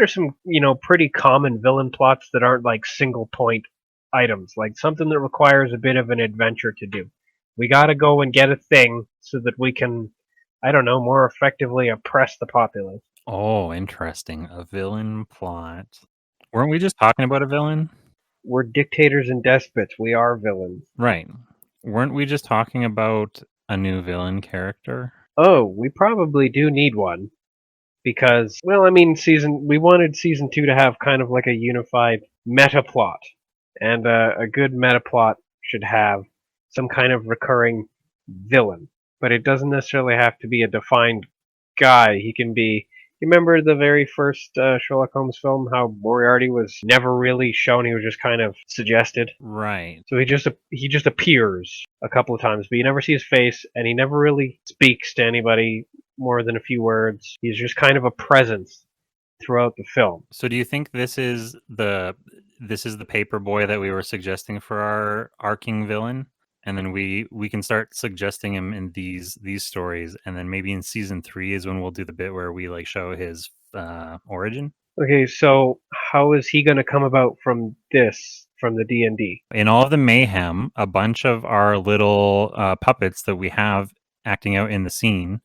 are some pretty common villain plots that aren't like single point items, like something that requires a bit of an adventure to do? We got to go and get a thing so that we can, I don't know, more effectively oppress the populace. Oh, interesting. A villain plot. Weren't we just talking about a villain? We're dictators and despots. We are villains. Right. Weren't we just talking about a new villain character? Oh, we probably do need one. Because, well, I mean, we wanted season 2 to have kind of like a unified meta plot. And a good meta plot should have some kind of recurring villain. But it doesn't necessarily have to be a defined guy. He can be. You remember the very first Sherlock Holmes film? How Moriarty was never really shown; he was just kind of suggested. Right. So he just appears a couple of times, but you never see his face, and he never really speaks to anybody more than a few words. He's just kind of a presence throughout the film. So do you think this is the paper boy that we were suggesting for our arcing villain? And then we can start suggesting him in these stories, and then maybe in season 3 is when we'll do the bit where we like show his origin. Okay, so how is he going to come about from the D&D? In all of the mayhem, a bunch of our little puppets that we have acting out in the scene,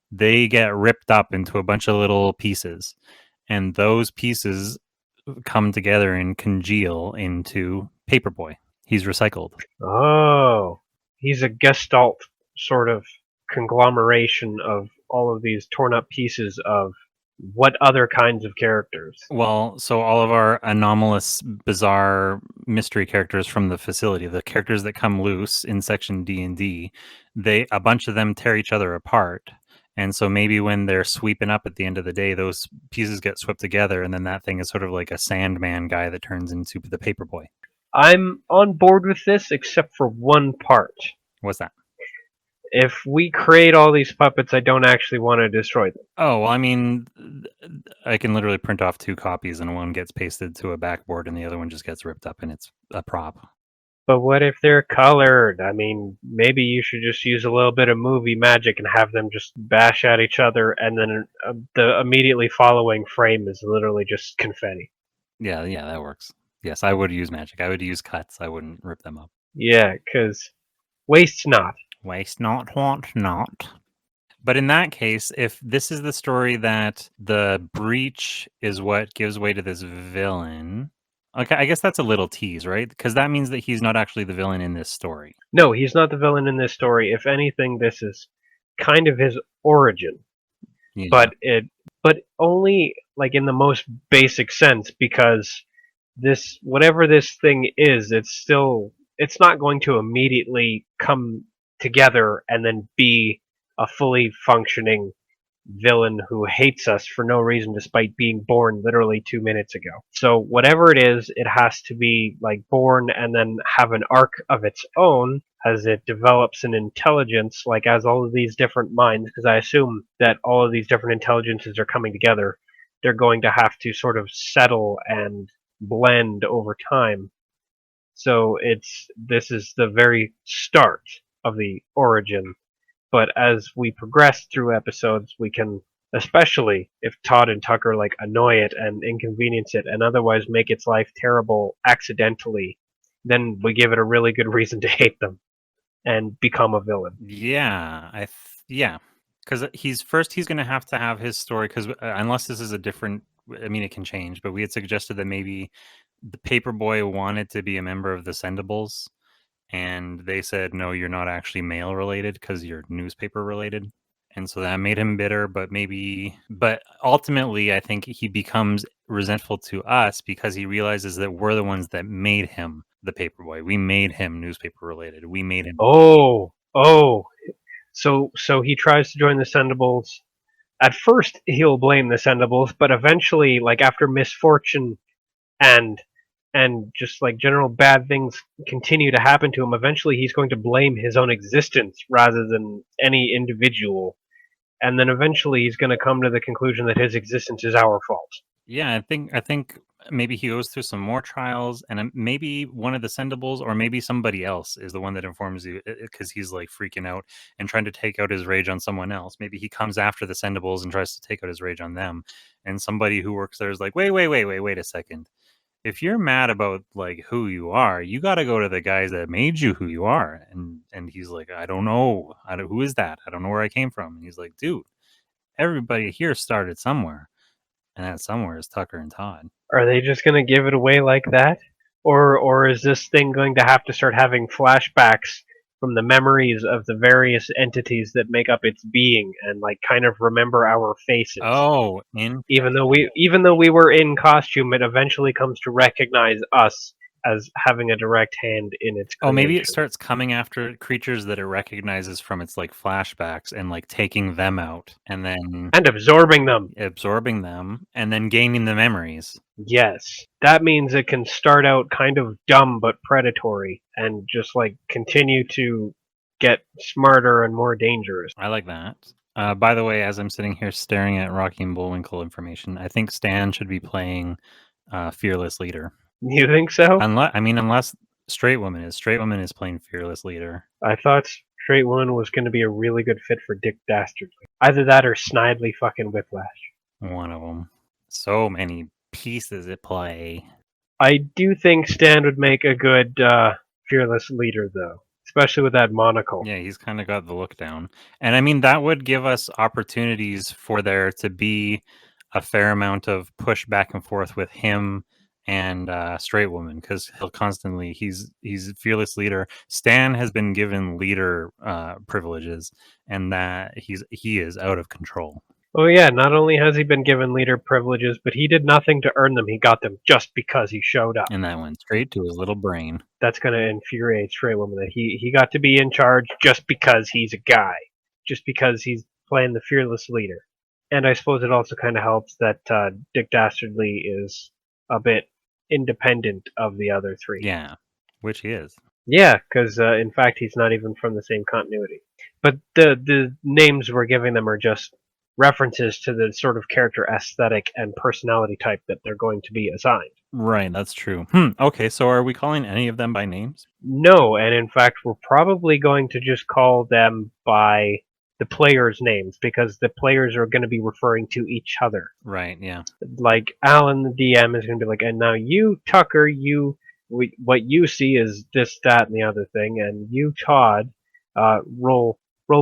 they get ripped up into a bunch of little pieces, and those pieces come together and congeal into Paperboy. He's recycled. Oh, he's a gestalt sort of conglomeration of all of these torn up pieces of what other kinds of characters? Well, so all of our anomalous, bizarre mystery characters from the facility, the characters that come loose in section D&D, a bunch of them tear each other apart. And so maybe when they're sweeping up at the end of the day, those pieces get swept together, and then that thing is sort of like a Sandman guy that turns into the Paperboy. I'm on board with this, except for one part. What's that? If we create all these puppets, I don't actually want to destroy them. Oh, well, I mean, I can literally print off 2 copies, and one gets pasted to a backboard, and the other one just gets ripped up, and it's a prop. But what if they're colored? I mean, maybe you should just use a little bit of movie magic and have them just bash at each other, and then the immediately following frame is literally just confetti. Yeah, that works. Yes, I would use magic. I would use cuts. I wouldn't rip them up. Yeah, because waste not. Waste not, want not. But in that case, if this is the story that the breach is what gives way to this villain, okay, I guess that's a little tease, right? Because that means that he's not actually the villain in this story. No, he's not the villain in this story. If anything, this is kind of his origin. Yeah. But only like in the most basic sense, because this whatever this thing is, it's not going to immediately come together and then be a fully functioning villain who hates us for no reason despite being born literally 2 minutes ago. So whatever it is, it has to be like born and then have an arc of its own as it develops an intelligence, like as all of these different minds, because I assume that all of these different intelligences are coming together, they're going to have to sort of settle and blend over time. So this is the very start of the origin. But as we progress through episodes, we can, especially if Todd and Tucker like annoy it and inconvenience it and otherwise make its life terrible accidentally, then we give it a really good reason to hate them and become a villain. Yeah, yeah, because he's going to have his story. Because unless this is a different, I mean, it can change. But we had suggested that maybe the Paperboy wanted to be a member of the Sendables, and they said, no, you're not actually mail related because you're newspaper related. And so that made him bitter, but ultimately I think he becomes resentful to us because he realizes that we're the ones that made him the Paperboy. We made him newspaper related. We made him. Oh. So he tries to join the Sendables. At first he'll blame the Sendables, but eventually, like after misfortune and just like general bad things continue to happen to him, eventually he's going to blame his own existence rather than any individual. And then eventually he's going to come to the conclusion that his existence is our fault. Yeah, I think maybe he goes through some more trials, and maybe one of the Sendables, or maybe somebody else is the one that informs you, because he's like freaking out and trying to take out his rage on someone else. Maybe he comes after the Sendables and tries to take out his rage on them, and somebody who works there is like, wait a second. If you're mad about like who you are, you got to go to the guys that made you who you are. And he's like, I don't know. Who is that? I don't know where I came from. And he's like, dude, everybody here started somewhere. And that somewhere is Tucker and Todd. Are they just going to give it away like that? Or is this thing going to have to start having flashbacks from the memories of the various entities that make up its being and like kind of remember our faces? Oh, Even though we were in costume, it eventually comes to recognize us as having a direct hand in its creation. maybe it starts coming after creatures that it recognizes from its like flashbacks and like taking them out and then And absorbing them. absorbing them and then gaining the memories. Yes. That means it can start out kind of dumb but predatory and just like continue to get smarter and more dangerous. I like that. By the way, as I'm sitting here staring at Rocky and Bullwinkle information, I think Stan should be playing Fearless Leader. You think so? Unless Straight Woman is playing Fearless Leader. I thought Straight One was going to be a really good fit for Dick Dastardly. Either that or Snidely fucking Whiplash. One of them. So many pieces at play. I do think Stan would make a good fearless leader, though, especially with that monocle. Yeah, he's kind of got the look down. And I mean, that would give us opportunities for there to be a fair amount of push back and forth with him and Straight Woman, because he'll constantly he's fearless leader. Stan has been given leader privileges, and that he is out of control. Oh yeah, not only has he been given leader privileges, but he did nothing to earn them. He got them just because he showed up. And that went straight to his little brain. That's going to infuriate Straight Woman that he got to be in charge just because he's a guy, just because he's playing the fearless leader. And I suppose it also kind of helps that Dick Dastardly is a bit independent of the other three. Yeah, which he is. Yeah, because in fact he's not even from the same continuity. But the names we're giving them are just references to the sort of character aesthetic and personality type that they're going to be assigned. Right, that's true. Okay, so are we calling any of them by names? No, and in fact we're probably going to just call them by the players' names because the players are going to be referring to each other. Right, yeah. Like Alan, the DM, is going to be like, and now you, Tucker, what you see is this, that, and the other thing, and you, Todd, roll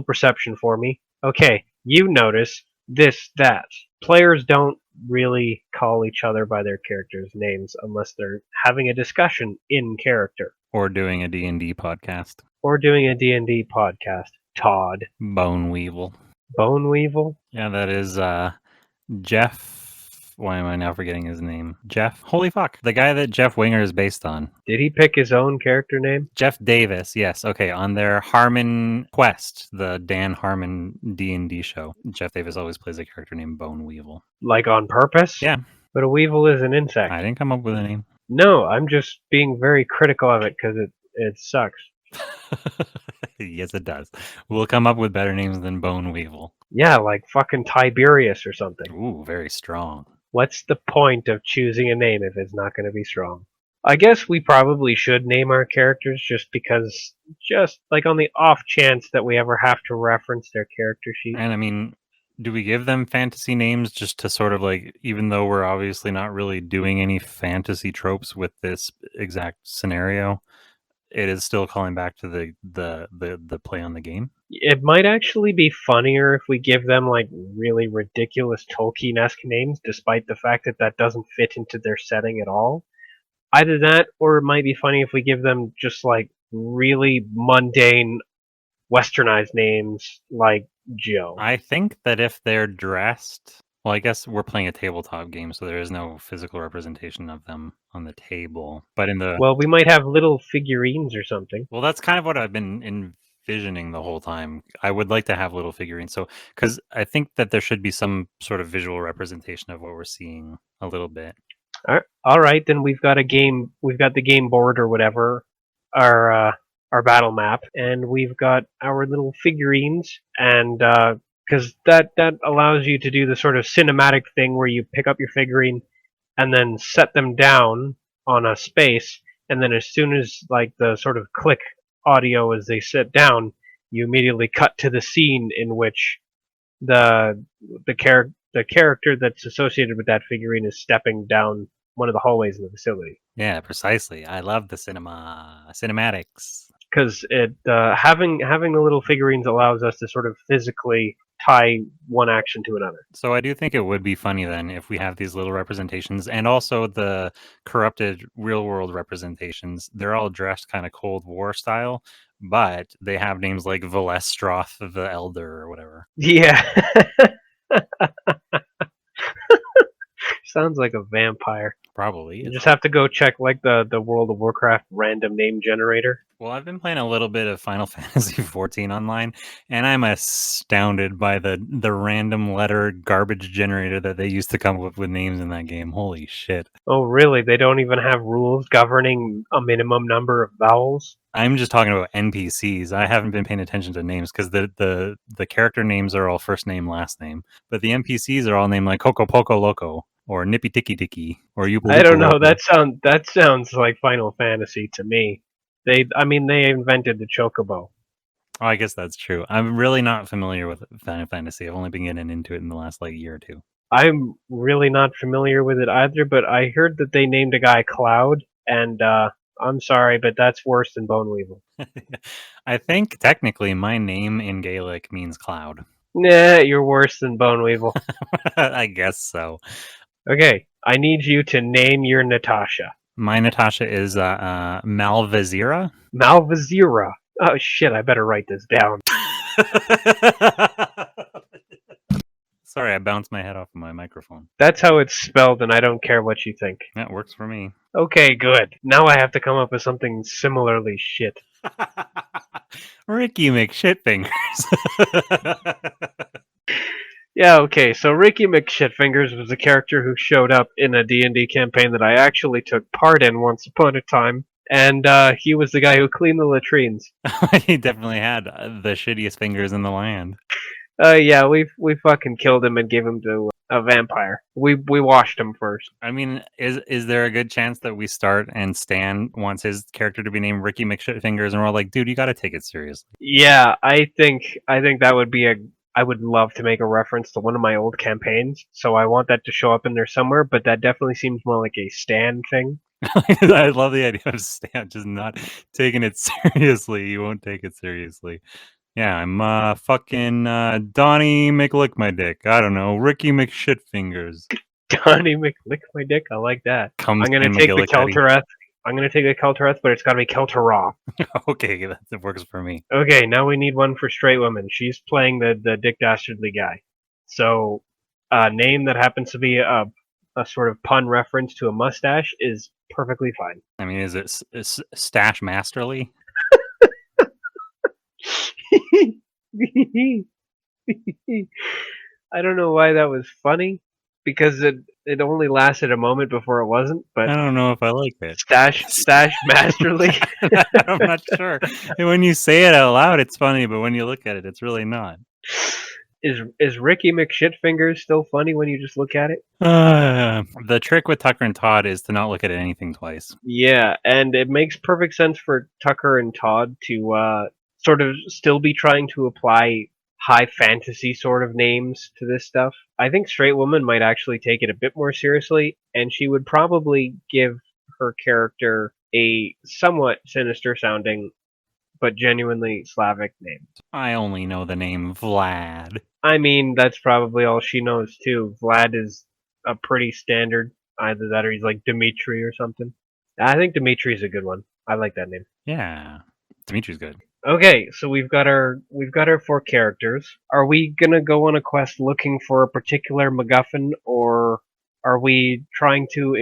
perception for me. Okay, you notice this, that. Players don't really call each other by their characters' names unless they're having a discussion in character. Or doing a D&D podcast. Or doing a D&D podcast. Todd. Bone Weevil. Bone Weevil? Yeah, that is Jeff. Why am I now forgetting his name? Jeff. Holy fuck. The guy that Jeff Winger is based on. Did he pick his own character name? Jeff Davis. Yes. Okay. On their Harmon Quest, the Dan Harmon D&D show, Jeff Davis always plays a character named Bone Weevil. Like on purpose? Yeah. But a weevil is an insect. I didn't come up with a name. No, I'm just being very critical of it because it sucks. Yes, it does. We'll come up with better names than Bone Weevil. Yeah, like fucking Tiberius or something. Ooh, very strong. What's the point of choosing a name if it's not going to be strong? I guess we probably should name our characters just because, just like on the off chance that we ever have to reference their character sheet. And I mean, do we give them fantasy names just to sort of like, even though we're obviously not really doing any fantasy tropes with this exact scenario, it is still calling back to the play on the game? It might actually be funnier if we give them like really ridiculous Tolkien-esque names, despite the fact that that doesn't fit into their setting at all. Either that, or it might be funny if we give them just like really mundane, westernized names like Joe. I think that if they're dressed, well, I guess we're playing a tabletop game, so there is no physical representation of them on the table. But Well, we might have little figurines or something. Well, that's kind of what I've been envisioning the whole time. I would like to have little figurines. So, because I think that there should be some sort of visual representation of what we're seeing a little bit. All right, then we've got a game. We've got the game board or whatever, our battle map, and we've got our little figurines, and because that allows you to do the sort of cinematic thing where you pick up your figurine and then set them down on a space, and then as soon as like the sort of click audio as they sit down, you immediately cut to the scene in which the character that's associated with that figurine is stepping down one of the hallways in the facility. Yeah, precisely. I love the cinematics. Because it having the little figurines allows us to sort of physically tie one action to another. So I do think it would be funny then if we have these little representations, and also the corrupted real world representations. They're all dressed kind of Cold War style, but they have names like Valestroth the Elder or whatever. Yeah. Sounds like a vampire. Probably. You just have to go check like the World of Warcraft random name generator. Well, I've been playing a little bit of Final Fantasy XIV online, and I'm astounded by the random letter garbage generator that they used to come up with names in that game. Holy shit. Oh, really? They don't even have rules governing a minimum number of vowels? I'm just talking about NPCs. I haven't been paying attention to names because the character names are all first name, last name. But the NPCs are all named like Coco Poco Loco or Nippy Ticky Ticky or Yupa I don't know. Loco. That sounds like Final Fantasy to me. They invented the chocobo. Oh, I guess that's true. I'm really not familiar with Final Fantasy. I've only been getting into it in the last like year or two. I'm really not familiar with it either, but I heard that they named a guy Cloud, and I'm sorry, but that's worse than Bone Weevil. I think technically my name in Gaelic means cloud. Nah, you're worse than Bone Weevil. I guess so. Okay, I need you to name your Natasha. My Natasha is Malvazira. Malvazira. Oh shit, I better write this down. Sorry, I bounced my head off of my microphone. That's how it's spelled, and I don't care what you think. That works for me. Okay, good. Now I have to come up with something similarly shit. Ricky McShitfingers. Yeah, okay, so Ricky McShitfingers was a character who showed up in a D&D campaign that I actually took part in once upon a time, and he was the guy who cleaned the latrines. He definitely had the shittiest fingers in the land. Yeah, we fucking killed him and gave him to a vampire. We washed him first. I mean, is there a good chance that we start and Stan wants his character to be named Ricky McShitfingers, and we're like, dude, you got to take it seriously. Yeah, I think that would be I would love to make a reference to one of my old campaigns, so I want that to show up in there somewhere, but that definitely seems more like a Stan thing. I love the idea of Stan just not taking it seriously. You won't take it seriously. Yeah, I'm fucking Donnie McLick my dick. I don't know, Ricky McShitfingers. Donnie McLick my dick, I like that. Comes I'm gonna in take the McGillicuddy. Keltereth. I'm gonna take the Keltereth, but it's gotta be Kelteraw. Okay, that works for me. Okay, now we need one for straight women. She's playing the Dick Dastardly guy. So, a name that happens to be a sort of pun reference to a mustache is perfectly fine. I mean, is it Stash Masterly? I don't know why that was funny, because it only lasted a moment before it wasn't, but I don't know if I like it. Stash Masterly. I'm not sure. And when you say it out loud, it's funny, but when you look at it, it's really not. Is Ricky McShitfingers still funny when you just look at it? The trick with Tucker and Todd is to not look at anything twice. Yeah, and it makes perfect sense for Tucker and Todd to sort of still be trying to apply high fantasy sort of names to this stuff. I think Straight Woman might actually take it a bit more seriously, and she would probably give her character a somewhat sinister sounding but genuinely Slavic name. I only know the name Vlad. I mean, that's probably all she knows too. Vlad is a pretty standard. Either that or he's like Dimitri or something. I think Dimitri's a good one. I like that name. Yeah, Dimitri's good. Okay, so we've got our 4 characters. Are we gonna go on a quest looking for a particular MacGuffin, or are we trying to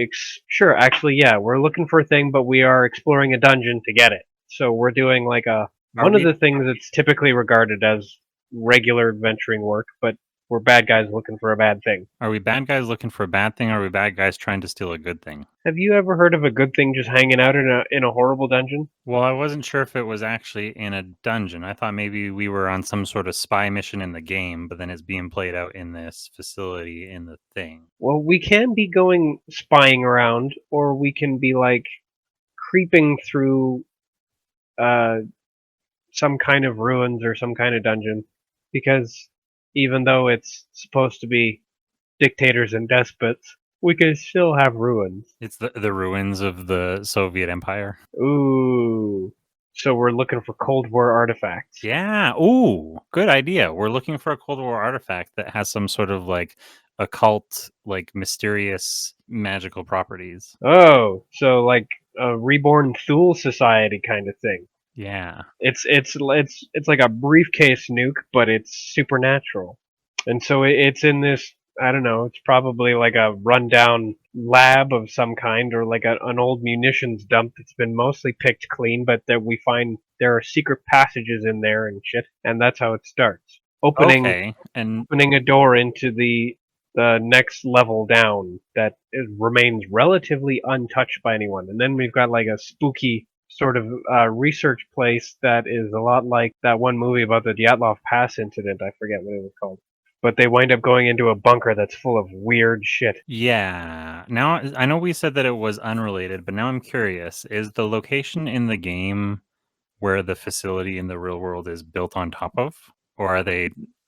Sure, actually, yeah, we're looking for a thing, but we are exploring a dungeon to get it. So we're doing like one of the things that's typically regarded as regular adventuring work, but we're bad guys looking for a bad thing. Are we bad guys looking for a bad thing, or are we bad guys trying to steal a good thing? Have you ever heard of a good thing just hanging out in a horrible dungeon? Well, I wasn't sure if it was actually in a dungeon. I thought maybe we were on some sort of spy mission in the game, but then it's being played out in this facility in the thing. Well, we can be going spying around, or we can be like creeping through some kind of ruins or some kind of dungeon, because even though it's supposed to be dictators and despots, we can still have ruins. It's the ruins of the Soviet Empire. Ooh. So we're looking for Cold War artifacts. Yeah. Ooh, good idea. We're looking for a Cold War artifact that has some sort of like occult, like mysterious magical properties. Oh, so like a reborn Thule society kind of thing. Yeah. It's like a briefcase nuke, but it's supernatural. And so it's in this, I don't know, it's probably like a rundown lab of some kind, or like an old munitions dump that's been mostly picked clean, but that we find there are secret passages in there and shit, and that's how it starts. Okay. And Opening a door into the next level down that remains relatively untouched by anyone. And then we've got like a spooky sort of research place that is a lot like that one movie about the Dyatlov Pass incident. I forget what it was called. But they wind up going into a bunker that's full of weird shit. yeah. Now I know we said that it was unrelated, but now I'm curious. Is the location in the game where the facility in the real world is built on top of? Or are they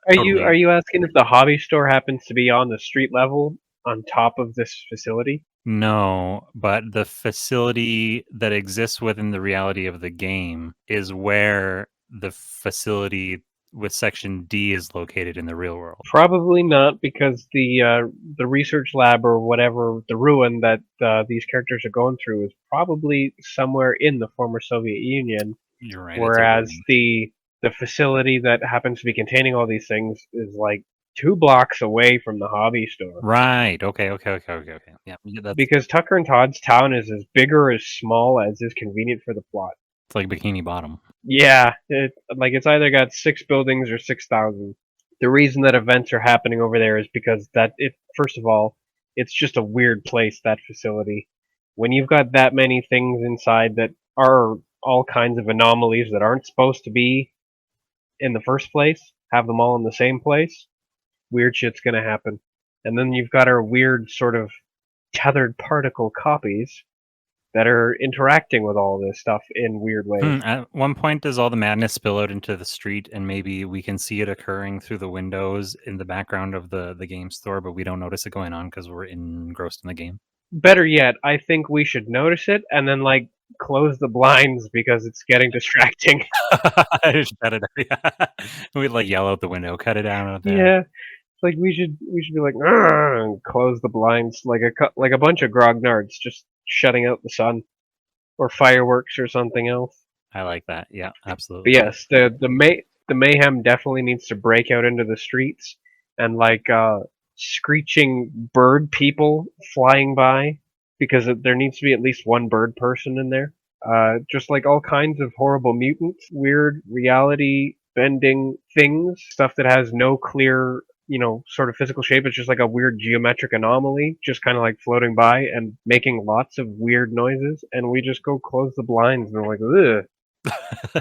Are totally you asking if the hobby store happens to be on the street level on top of this facility? No, but the facility that exists within the reality of the game is where the facility with Section D is located in the real world. Probably not, because the research lab or whatever, the ruin that these characters are going through is probably somewhere in the former Soviet Union, You're right. whereas the facility that happens to be containing all these things is like 2 blocks away from the hobby store. Right. Okay. Yeah, that's Because Tucker and Todd's town is as big or as small as is convenient for the plot. it's like Bikini Bottom. Yeah, it's either got 6 buildings or 6,000. The reason that events are happening over there is because first of all, it's just a weird place, that facility. When you've got that many things inside that are all kinds of anomalies that aren't supposed to be in the first place, have them all in the same place, weird shit's gonna happen. And then you've got our weird sort of tethered particle copies that are interacting with all this stuff in weird ways. At one point, does all the madness spill out into the street, and maybe we can see it occurring through the windows in the background of the game store, but we don't notice it going on because we're engrossed in the game? Better yet, I think we should notice it and then like close the blinds because it's getting distracting. Shut it. Yeah. We'd like yell out the window, cut it down. Yeah, it's like we should be like "Argh," and close the blinds like like a bunch of grognards just shutting out the sun or fireworks or something else. I like that. Yeah, absolutely. But yes, the mayhem definitely needs to break out into the streets, and like screeching bird people flying by, because there needs to be at least one bird person in there. Just like all kinds of horrible mutants, weird reality bending things, stuff that has no clear, sort of physical shape. It's just like a weird geometric anomaly, just kind of like floating by and making lots of weird noises. And we just go close the blinds and we're like,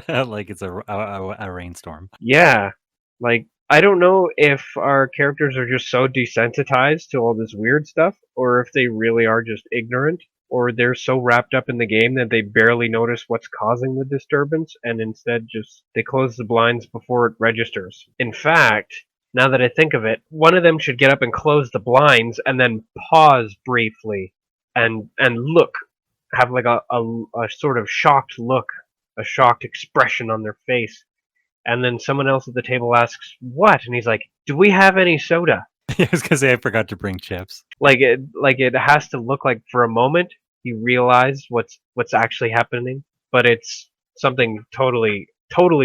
ugh. Like it's a rainstorm. Yeah, like I don't know if our characters are just so desensitized to all this weird stuff, or if they really are just ignorant, or they're so wrapped up in the game that they barely notice what's causing the disturbance, and instead just they close the blinds before it registers. In fact, now that I think of it, one of them should get up and close the blinds, and then pause briefly, and look, have like a sort of shocked look, a shocked expression on their face. And then someone else at the table asks, "What?" And he's like, "Do we have any soda?" I was gonna say I forgot to bring chips. Like it has to look like for a moment you realize what's actually happening, but it's something totally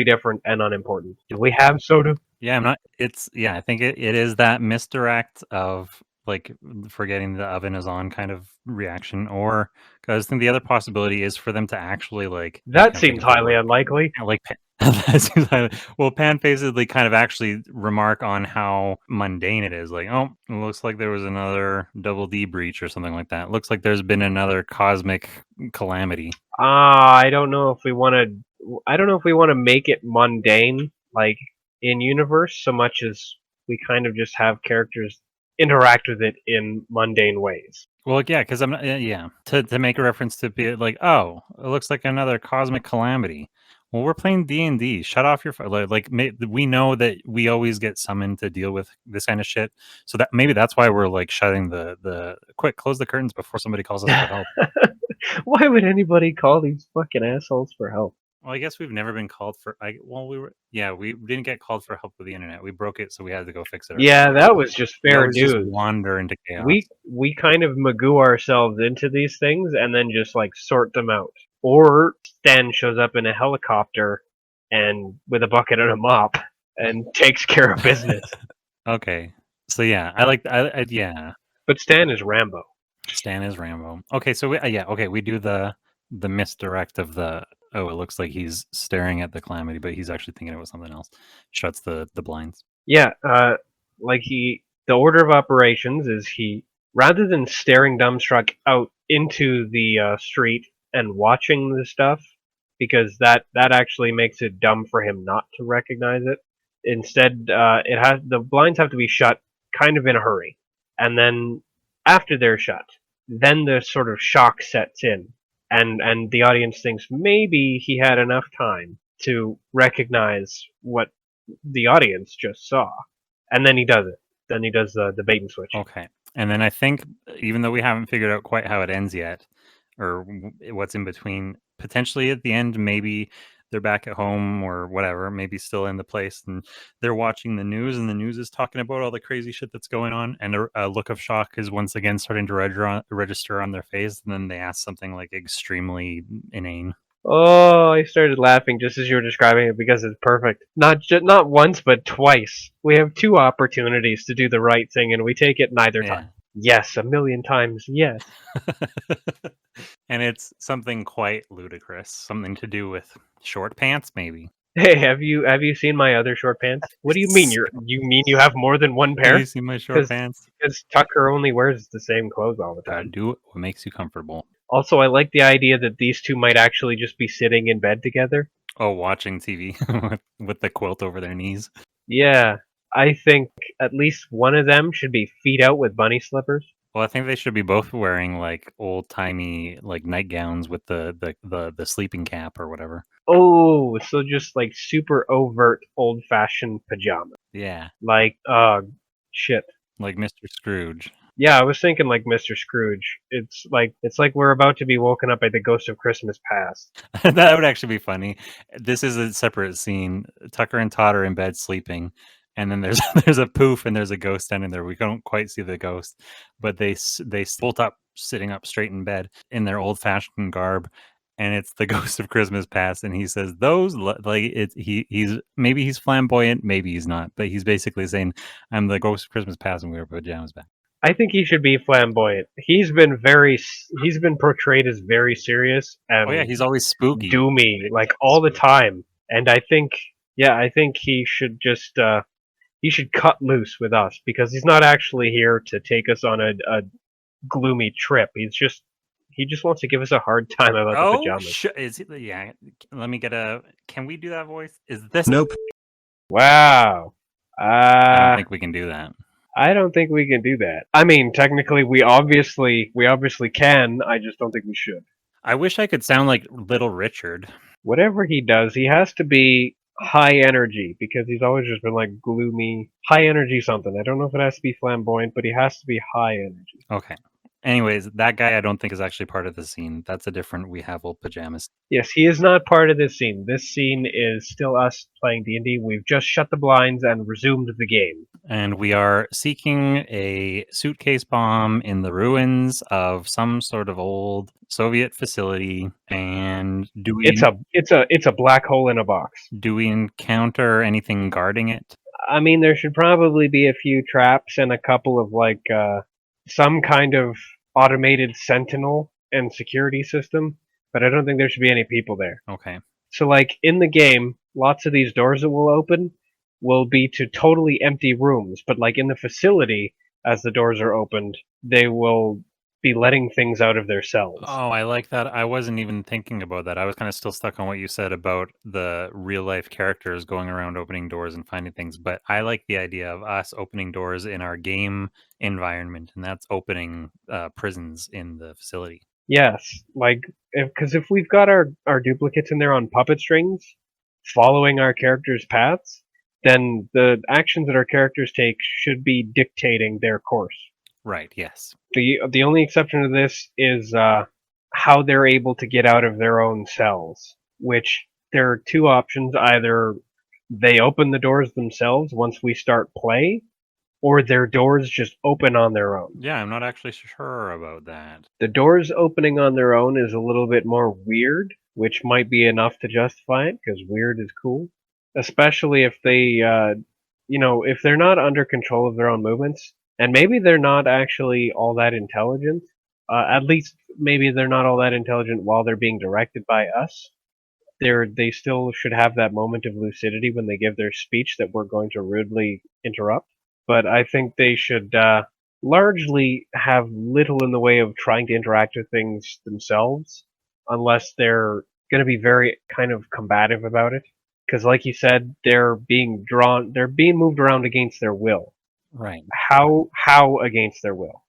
different and unimportant. Do we have soda? Yeah, I'm not. It's I think it is that misdirect of like forgetting the oven is on kind of reaction, or because I think the other possibility is for them to actually like I That can't think seems of the highly word. unlikely. Like that seems well, Pan-facedly kind of actually remark on how mundane it is. Like, oh, it looks like there was another double D breach or something like that. Looks like there's been another cosmic calamity. I don't know if we want to. I don't know if we want to make it mundane, like in universe, so much as we kind of just have characters interact with it in mundane ways. Well, yeah, because I'm not, yeah, to make a reference to be like, oh, it looks like another cosmic calamity. Well, we're playing D&D. Shut off your phone. We know that we always get summoned to deal with this kind of shit. So that maybe that's why we're like shutting the quick close the curtains before somebody calls us for help. Why would anybody call these fucking assholes for help? Well, I guess we've never been called for. We didn't get called for help with the internet. We broke it, so we had to go fix it. Yeah, that was just We fair always just dues. wander into chaos. We kind of magoo ourselves into these things and then just like sort them out. Or Stan shows up in a helicopter and with a bucket and a mop and takes care of business. Okay, so yeah, yeah. But Stan is Rambo. Stan is Rambo. Okay, so we do the misdirect of the. Oh, it looks like he's staring at the calamity, but he's actually thinking about something else. Shuts the blinds. Yeah, the order of operations is he, rather than staring dumbstruck out into the street and watching the stuff, because that actually makes it dumb for him not to recognize it. Instead, the blinds have to be shut kind of in a hurry, and then after they're shut, then the sort of shock sets in, and the audience thinks maybe he had enough time to recognize what the audience just saw, and then he does it. Then he does the bait and switch. Okay, and then I think even though we haven't figured out quite how it ends yet, or what's in between, potentially at the end, maybe they're back at home or whatever, maybe still in the place, and they're watching the news, and the news is talking about all the crazy shit that's going on, and a look of shock is once again starting to register on their face, and then they ask something like extremely inane. Oh, I started laughing just as you were describing it because it's perfect. Not once, but twice. We have two opportunities to do the right thing, and we take it neither time. Yes, a million times. Yes. And it's something quite ludicrous, something to do with short pants, maybe. Hey, have you seen my other short pants? What do you mean? You mean you have more than one pair? Have you seen my short pants? Because Tucker only wears the same clothes all the time. Do what makes you comfortable. Also, I like the idea that these two might actually just be sitting in bed together. Oh, watching TV with the quilt over their knees. Yeah, I think at least one of them should be feet out with bunny slippers. Well, I think they should be both wearing like old timey like nightgowns with the sleeping cap or whatever. Oh, so just like super overt old fashioned pajamas. Yeah. Like shit. Like Mr. Scrooge. Yeah, I was thinking like Mr. Scrooge. It's like we're about to be woken up by the ghost of Christmas past. That would actually be funny. This is a separate scene. Tucker and Todd are in bed sleeping, and then there's there's a poof and there's a ghost standing there. We don't quite see the ghost, but they bolt up, sitting up straight in bed in their old fashioned garb, and it's the ghost of Christmas past. And he says those like he's maybe he's flamboyant, maybe he's not, but he's basically saying I'm the ghost of Christmas past and we wear pajamas back. I think he should be flamboyant. He's been portrayed as very serious and oh yeah, he's always spooky, doomy, like all the time. And I think he should just he should cut loose with us because he's not actually here to take us on a gloomy trip. He just wants to give us a hard time about the pajamas. Yeah, let me get a. Can we do that voice? Is this? Nope. Wow. I don't think we can do that. I don't think we can do that. I mean, technically, we obviously can. I just don't think we should. I wish I could sound like Little Richard. Whatever he does, he has to be high energy because he's always just been like gloomy, high energy something. I don't know if it has to be flamboyant, but he has to be high energy. Okay. Anyways, that guy I don't think is actually part of the scene. That's a different We Have Old Pajamas. Yes, he is not part of this scene. This scene is still us playing D&D. We've just shut the blinds and resumed the game. And we are seeking a suitcase bomb in the ruins of some sort of old Soviet facility. And do we? It's a black hole in a box. Do we encounter anything guarding it? I mean, there should probably be a few traps and a couple of like some kind of automated sentinel and security system, but I don't think there should be any people there. Okay. So like in the game, lots of these doors that will open will be to totally empty rooms, but like in the facility, as the doors are opened, they will be letting things out of their cells. Oh, I like that. I wasn't even thinking about that. I was kind of still stuck on what you said about the real life characters going around opening doors and finding things. But I like the idea of us opening doors in our game environment, and that's opening prisons in the facility. Yes, like because if we've got our duplicates in there on puppet strings, following our characters' paths, then the actions that our characters take should be dictating their course. Right, yes. The only exception to this is how they're able to get out of their own cells, which there are two options. Either they open the doors themselves once we start play, or their doors just open on their own. Yeah, I'm not actually sure about that. The doors opening on their own is a little bit more weird, which might be enough to justify it, because weird is cool. Especially if they, if they're not under control of their own movements, and maybe they're not actually all that intelligent. At least maybe they're not all that intelligent while they're being directed by us. They still should have that moment of lucidity when they give their speech that we're going to rudely interrupt. But I think they should largely have little in the way of trying to interact with things themselves, unless they're going to be very kind of combative about it. Because, like you said, they're being moved around against their will. Right. How against their will?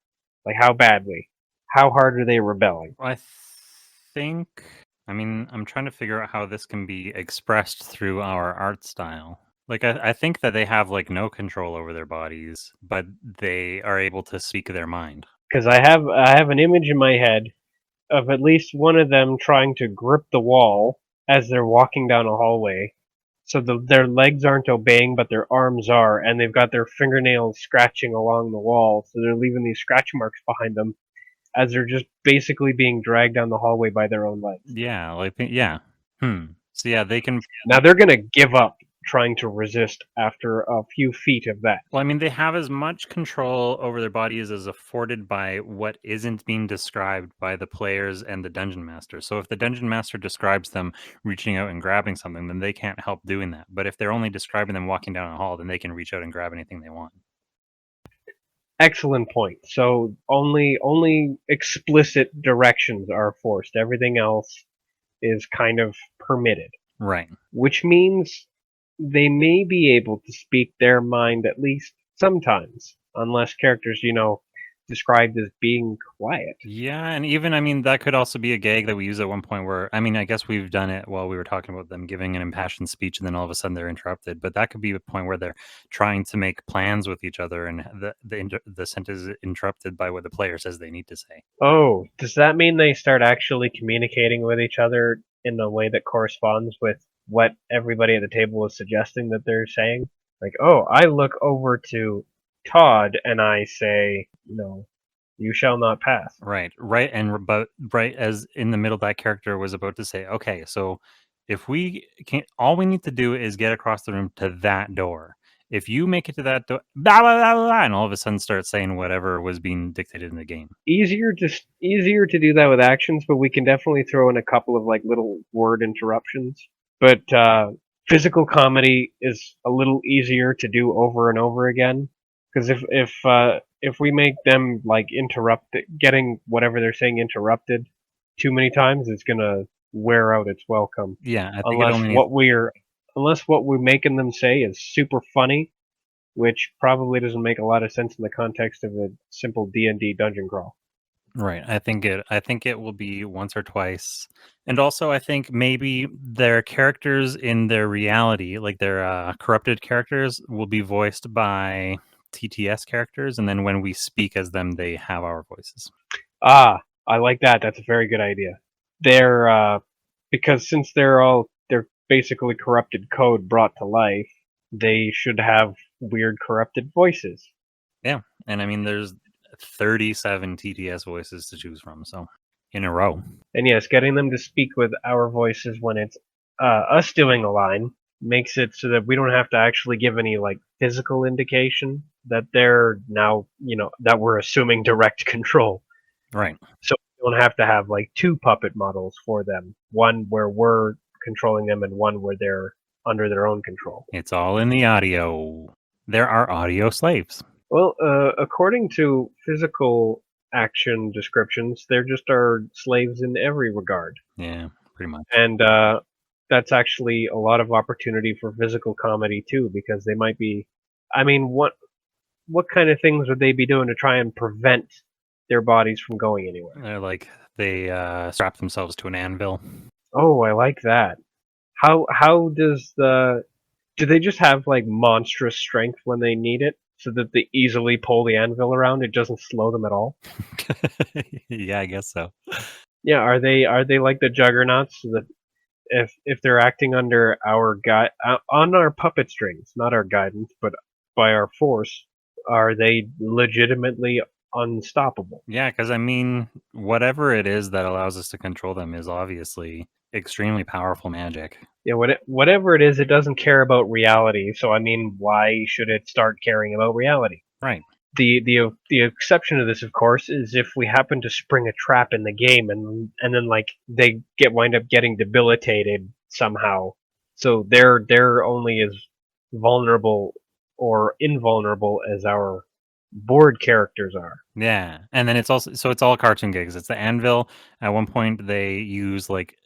Like how badly? How hard are they rebelling? I think. I mean, I'm trying to figure out how this can be expressed through our art style. Like, I think that they have like no control over their bodies, but they are able to speak their mind. Because I have an image in my head of at least one of them trying to grip the wall as they're walking down a hallway. So their legs aren't obeying, but their arms are, and they've got their fingernails scratching along the wall, so they're leaving these scratch marks behind them as they're just basically being dragged down the hallway by their own legs. Yeah, like yeah. So yeah, they can. Now they're gonna give up trying to resist after a few feet of that. Well, I mean, they have as much control over their bodies as afforded by what isn't being described by the players and the dungeon master. So if the dungeon master describes them reaching out and grabbing something, then they can't help doing that. But if they're only describing them walking down a hall, then they can reach out and grab anything they want. Excellent point. So only explicit directions are forced. Everything else is kind of permitted. Right. Which means they may be able to speak their mind at least sometimes, unless characters, described as being quiet. Yeah, and even I mean that could also be a gag that we use at one point where I mean I guess we've done it while we were talking about them giving an impassioned speech and then all of a sudden they're interrupted. But that could be a point where they're trying to make plans with each other and the sentence is interrupted by what the player says they need to say. Oh, does that mean they start actually communicating with each other in a way that corresponds with what everybody at the table is suggesting that they're saying? Like, oh, I look over to Todd and I say, you shall not pass. Right, but right as in the middle that character was about to say, okay, so if we can, all we need to do is get across the room to that door. If you make it to that door, blah, blah, blah, blah, and all of a sudden start saying whatever was being dictated in the game. Easier to do that with actions, but we can definitely throw in a couple of like little word interruptions. But physical comedy is a little easier to do over and over again, because if we make them like getting whatever they're saying interrupted too many times, it's gonna wear out its welcome. Yeah, I think it only Unless what we're making them say is super funny, which probably doesn't make a lot of sense in the context of a simple D&D dungeon crawl. Right. I think it will be once or twice. And also I think maybe their characters in their reality, like their corrupted characters, will be voiced by TTS characters, and then when we speak as them, they have our voices. Ah, I like that. That's a very good idea. They're because since they're basically corrupted code brought to life, they should have weird corrupted voices. Yeah. And I mean there's 37 TTS voices to choose from, so in a row. And yes, getting them to speak with our voices when it's us doing a line makes it so that we don't have to actually give any like physical indication that they're now, that we're assuming direct control. Right. So we don't have to have like two puppet models for them, one where we're controlling them and one where they're under their own control. It's all in the audio. There are audio slaves. Well, according to physical action descriptions, they're just our slaves in every regard. Yeah, pretty much. And that's actually a lot of opportunity for physical comedy too, because they might be. I mean, what kind of things would they be doing to try and prevent their bodies from going anywhere? They're like they strap themselves to an anvil. Oh, I like that. How do they just have like monstrous strength when they need it, so that they easily pull the anvil around? It doesn't slow them at all. Yeah, I guess so. Yeah, are they like the juggernauts, so that If they're acting under our on our puppet strings, not our guidance, but by our force, are they legitimately unstoppable? Yeah, because I mean, whatever it is that allows us to control them is obviously extremely powerful magic. Yeah, whatever it is, it doesn't care about reality. So I mean, why should it start caring about reality? Right. The exception to this, of course, is if we happen to spring a trap in the game and then like they wind up getting debilitated somehow. So they're only as vulnerable or invulnerable as our board characters are. Yeah, and then it's also it's all cartoon gigs. It's the anvil. At one point, they use like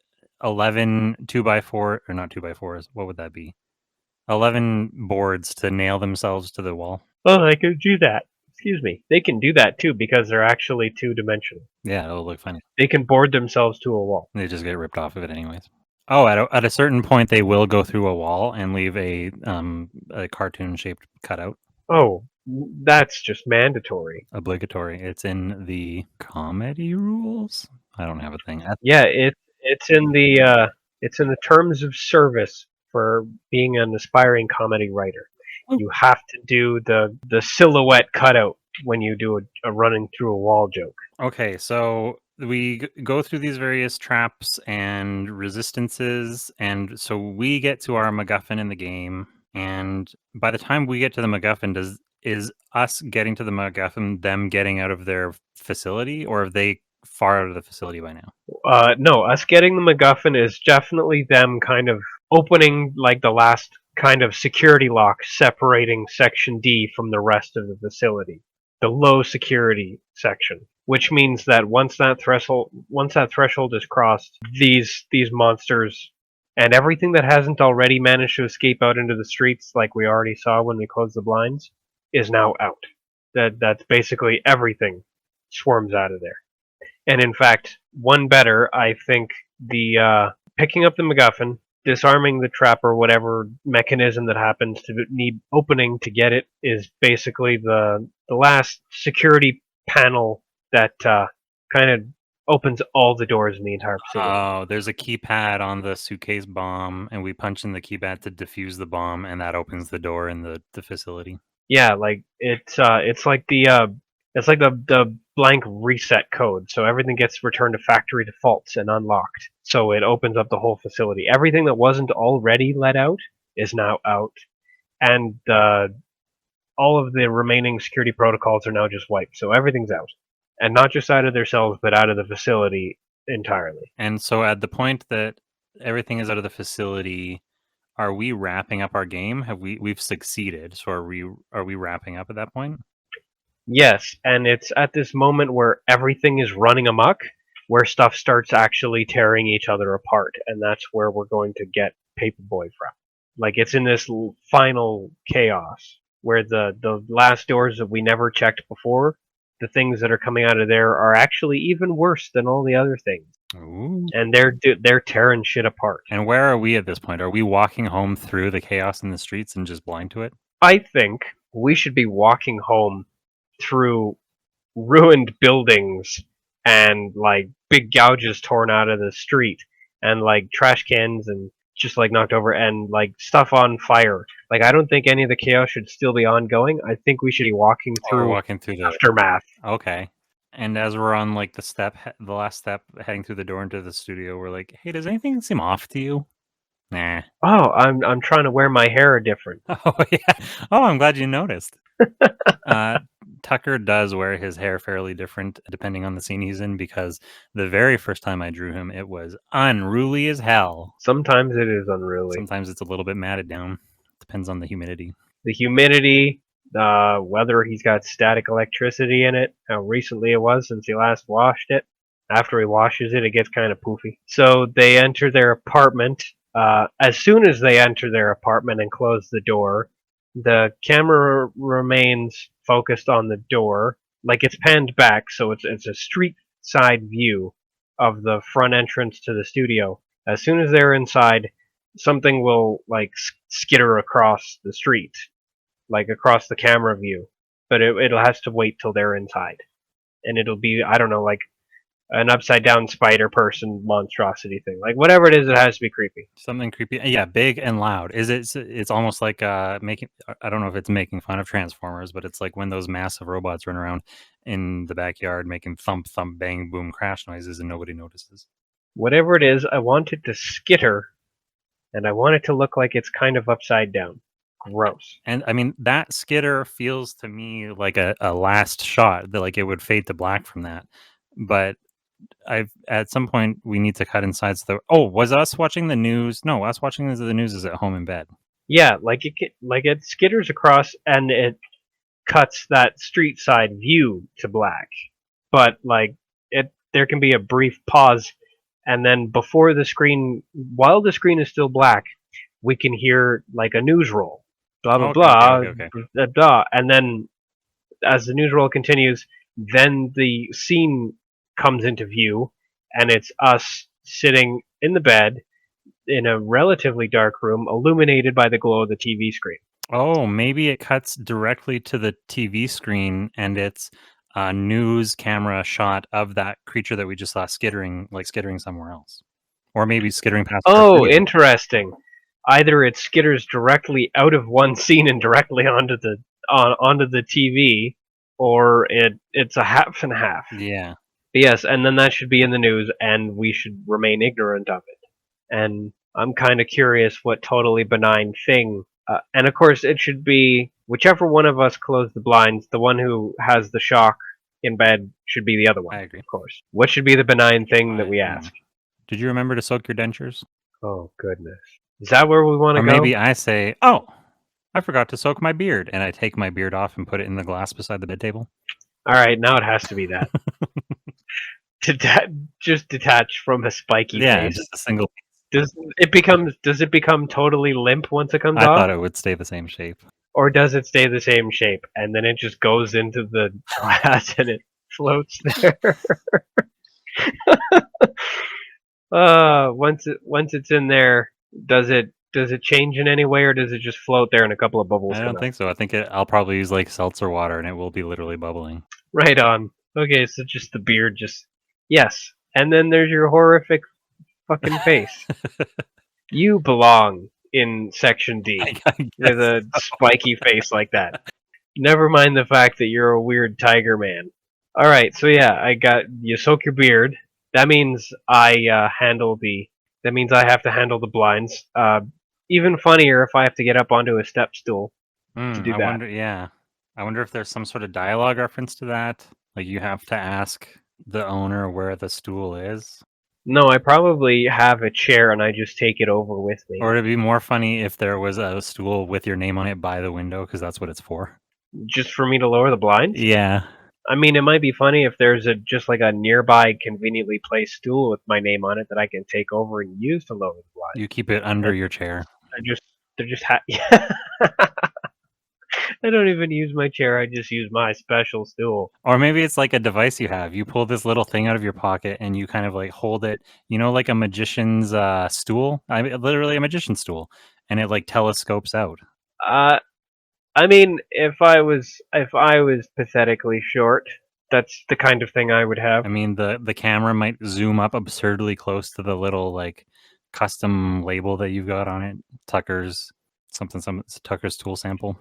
11 2x4 or not 2x4s. What would that be? 11 boards to nail themselves to the wall. Oh, they can do that. Excuse me. They can do that too because they're actually two-dimensional. Yeah, it'll look funny. They can board themselves to a wall. They just get ripped off of it anyways. Oh, at a certain point, they will go through a wall and leave a cartoon shaped cutout. Oh, that's just mandatory. Obligatory. It's in the comedy rules. I don't have a thing. Yeah, it's in the terms of service for being an aspiring comedy writer. You have to do the silhouette cutout when you do a running through a wall joke. Okay, so we go through these various traps and resistances, and so we get to our MacGuffin in the game. And by the time we get to the MacGuffin, is us getting to the MacGuffin them getting out of their facility, or are they far out of the facility by now? No, us getting the MacGuffin is definitely them kind of opening like the last kind of security lock separating Section D from the rest of the facility, the low security section. Which means that once that threshold is crossed, these monsters and everything that hasn't already managed to escape out into the streets, like we already saw when we closed the blinds, is now out. That's basically everything swarms out of there. And in fact, one better, I think the picking up the MacGuffin, disarming the trap or whatever mechanism that happens to need opening to get it is basically the last security panel that kind of opens all the doors in the entire facility. Oh, there's a keypad on the suitcase bomb, and we punch in the keypad to defuse the bomb, and that opens the door in the facility. Yeah, like it's like the blank reset code, so everything gets returned to factory defaults and unlocked. So it opens up the whole facility. Everything that wasn't already let out is now out, and all of the remaining security protocols are now just wiped. So everything's out, and not just out of their cells, but out of the facility entirely. And so at the point that everything is out of the facility, are we wrapping up our game? We've succeeded? So are we wrapping up at that point? Yes, and it's at this moment where everything is running amok, where stuff starts actually tearing each other apart, and that's where we're going to get Paperboy from. Like it's in this final chaos where the last doors that we never checked before, the things that are coming out of there are actually even worse than all the other things. Ooh. And they're tearing shit apart. And where are we at this point? Are we walking home through the chaos in the streets and just blind to it? I think we should be walking home through ruined buildings and like big gouges torn out of the street and like trash cans and just like knocked over and like stuff on fire. Like I don't think any of the chaos should still be ongoing. I think we should be walking Or through walking through the aftermath. Okay. And as we're on like the last step, heading through the door into the studio, we're like, "Hey, does anything seem off to you?" Nah. Oh, I'm trying to wear my hair different. Oh yeah. Oh, I'm glad you noticed. Tucker does wear his hair fairly different depending on the scene he's in, because the very first time I drew him, it was unruly as hell. Sometimes it is unruly. Sometimes it's a little bit matted down. Depends on the humidity. The humidity, whether he's got static electricity in it, how recently it was since he last washed it. After he washes it, it gets kind of poofy. So they enter their apartment. As soon as they enter their apartment and close the door, the camera remains focused on the door, like it's panned back, so it's a street side view of the front entrance to the studio. As soon as they're inside, something will like skitter across the street, like across the camera view. But it'll has to wait till they're inside, and it'll be, I don't know, like an upside down spider person monstrosity thing. Like whatever it is, it has to be creepy. Something creepy. Yeah, big and loud. Is it? It's almost like making. I don't know if it's making fun of Transformers, but it's like when those massive robots run around in the backyard making thump, thump, bang, boom, crash noises, and nobody notices. Whatever it is, I want it to skitter, and I want it to look like it's kind of upside down. Gross. And I mean, that skitter feels to me like a last shot, that like it would fade to black from that. But at some point we need to cut inside. Was us watching the news? No, us watching the news is at home in bed. Yeah, like it skitters across and it cuts that street side view to black. But like there can be a brief pause, and then before the screen, while the screen is still black, we can hear like a news roll, blah blah Okay. blah, blah, and then as the news roll continues, then the scene comes into view, and it's us sitting in the bed in a relatively dark room, illuminated by the glow of the TV screen. Oh, maybe it cuts directly to the TV screen, and it's a news camera shot of that creature that we just saw skittering somewhere else, or maybe skittering past. Oh, interesting. Either it skitters directly out of one scene and directly onto the TV, or it's a half and half. Yeah. Yes, and then that should be in the news, and we should remain ignorant of it. And I'm kind of curious what totally benign thing. And of course, it should be whichever one of us closed the blinds, the one who has the shock in bed should be the other one. I agree. Of course. What should be the benign thing that we ask? Did you remember to soak your dentures? Oh, goodness. Is that where we want to Or go? maybe I say, oh, I forgot to soak my beard, and I take my beard off and put it in the glass beside the bed table. All right, now it has to be that. Just detach from a spiky Yeah, face. just a single. Does it become totally limp once it comes I off? thought it would stay the same shape. Or does it stay the same shape and then it just goes into the glass and it floats there? Once it's in there, does it change in any way, or does it just float there and a couple of bubbles I come don't out? think so. I think I'll probably use like seltzer water, and it will be literally bubbling. Right on. Okay, so just the beard, yes. And then there's your horrific fucking face. You belong in Section D with a spiky face like that. Never mind the fact that you're a weird tiger man. Alright, so yeah, you soak your beard. That means I have to handle the blinds. Even funnier if I have to get up onto a step stool to do that. I wonder if there's some sort of dialogue reference to that. Like you have to ask the owner where the stool is. No, I probably have a chair and I just take it over with me. Or it'd be more funny if there was a stool with your name on it by the window, because that's what it's for. Just for me to lower the blinds? Yeah. I mean, it might be funny if there's just like a nearby conveniently placed stool with my name on it that I can take over and use to lower the blinds. You keep it under your chair. Yeah. I don't even use my chair. I just use my special stool. Or maybe it's like a device you have. You pull this little thing out of your pocket and you kind of like hold it, like a magician's stool. Literally a magician's stool, and it like telescopes out. I mean, if I was pathetically short, that's the kind of thing I would have. I mean, the camera might zoom up absurdly close to the little like custom label that you've got on it. Tucker's Tucker's tool sample.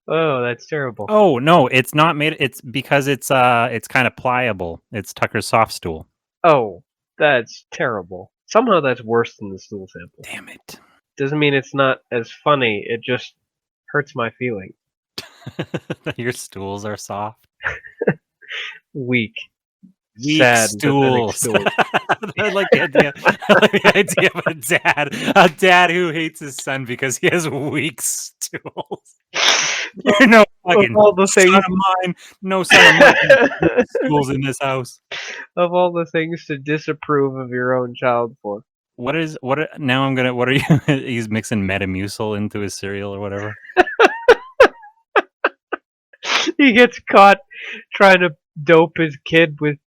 Oh, that's terrible. Oh no, it's not made. It's because it's kind of pliable. It's Tucker's soft stool. Oh, that's terrible. Somehow that's worse than the stool sample. Damn it. Doesn't mean it's not as funny. It just hurts my feelings. Your stools are soft. Weak. Weak Sad stools. I like the idea of a dad who hates his son because he has weak stools. You're no fucking all the things son of mine. No son of mine. Stools in this house. Of all the things to disapprove of your own child for. What are you? He's mixing Metamucil into his cereal or whatever. He gets caught trying to dope his kid with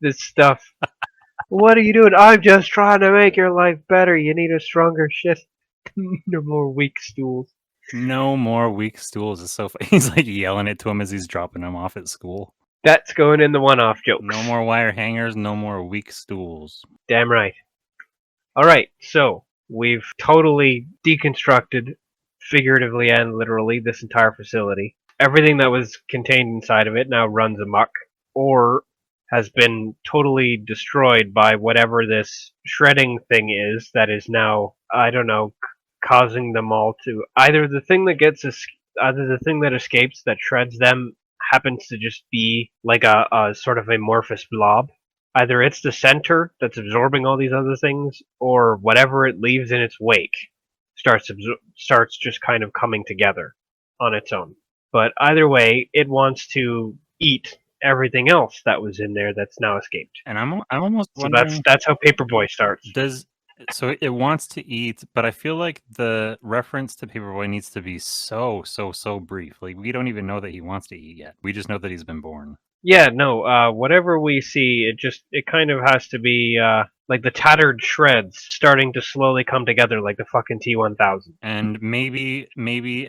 this stuff. What are you doing? I'm just trying to make your life better. You need a stronger shit. No more weak stools. No more weak stools is so funny. He's like yelling it to him as he's dropping him off at school. That's going in the one-off jokes. No more wire hangers, no more weak stools. Damn right. Alright, so we've totally deconstructed, figuratively and literally, this entire facility. Everything that was contained inside of it now runs amok, or has been totally destroyed by whatever this shredding thing is that is now, I don't know, causing them all to either the thing that escapes that shreds them happens to just be like a sort of amorphous blob. Either it's the center that's absorbing all these other things, or whatever it leaves in its wake starts just kind of coming together on its own. But either way, it wants to eat everything else that was in there that's now escaped. And I'm almost So wondering, that's how Paperboy starts. so it wants to eat, but I feel like the reference to Paperboy needs to be so brief. Like we don't even know that he wants to eat yet. We just know that he's been born. Yeah, no, whatever we see, it kind of has to be like the tattered shreds starting to slowly come together like the fucking T-1000. And maybe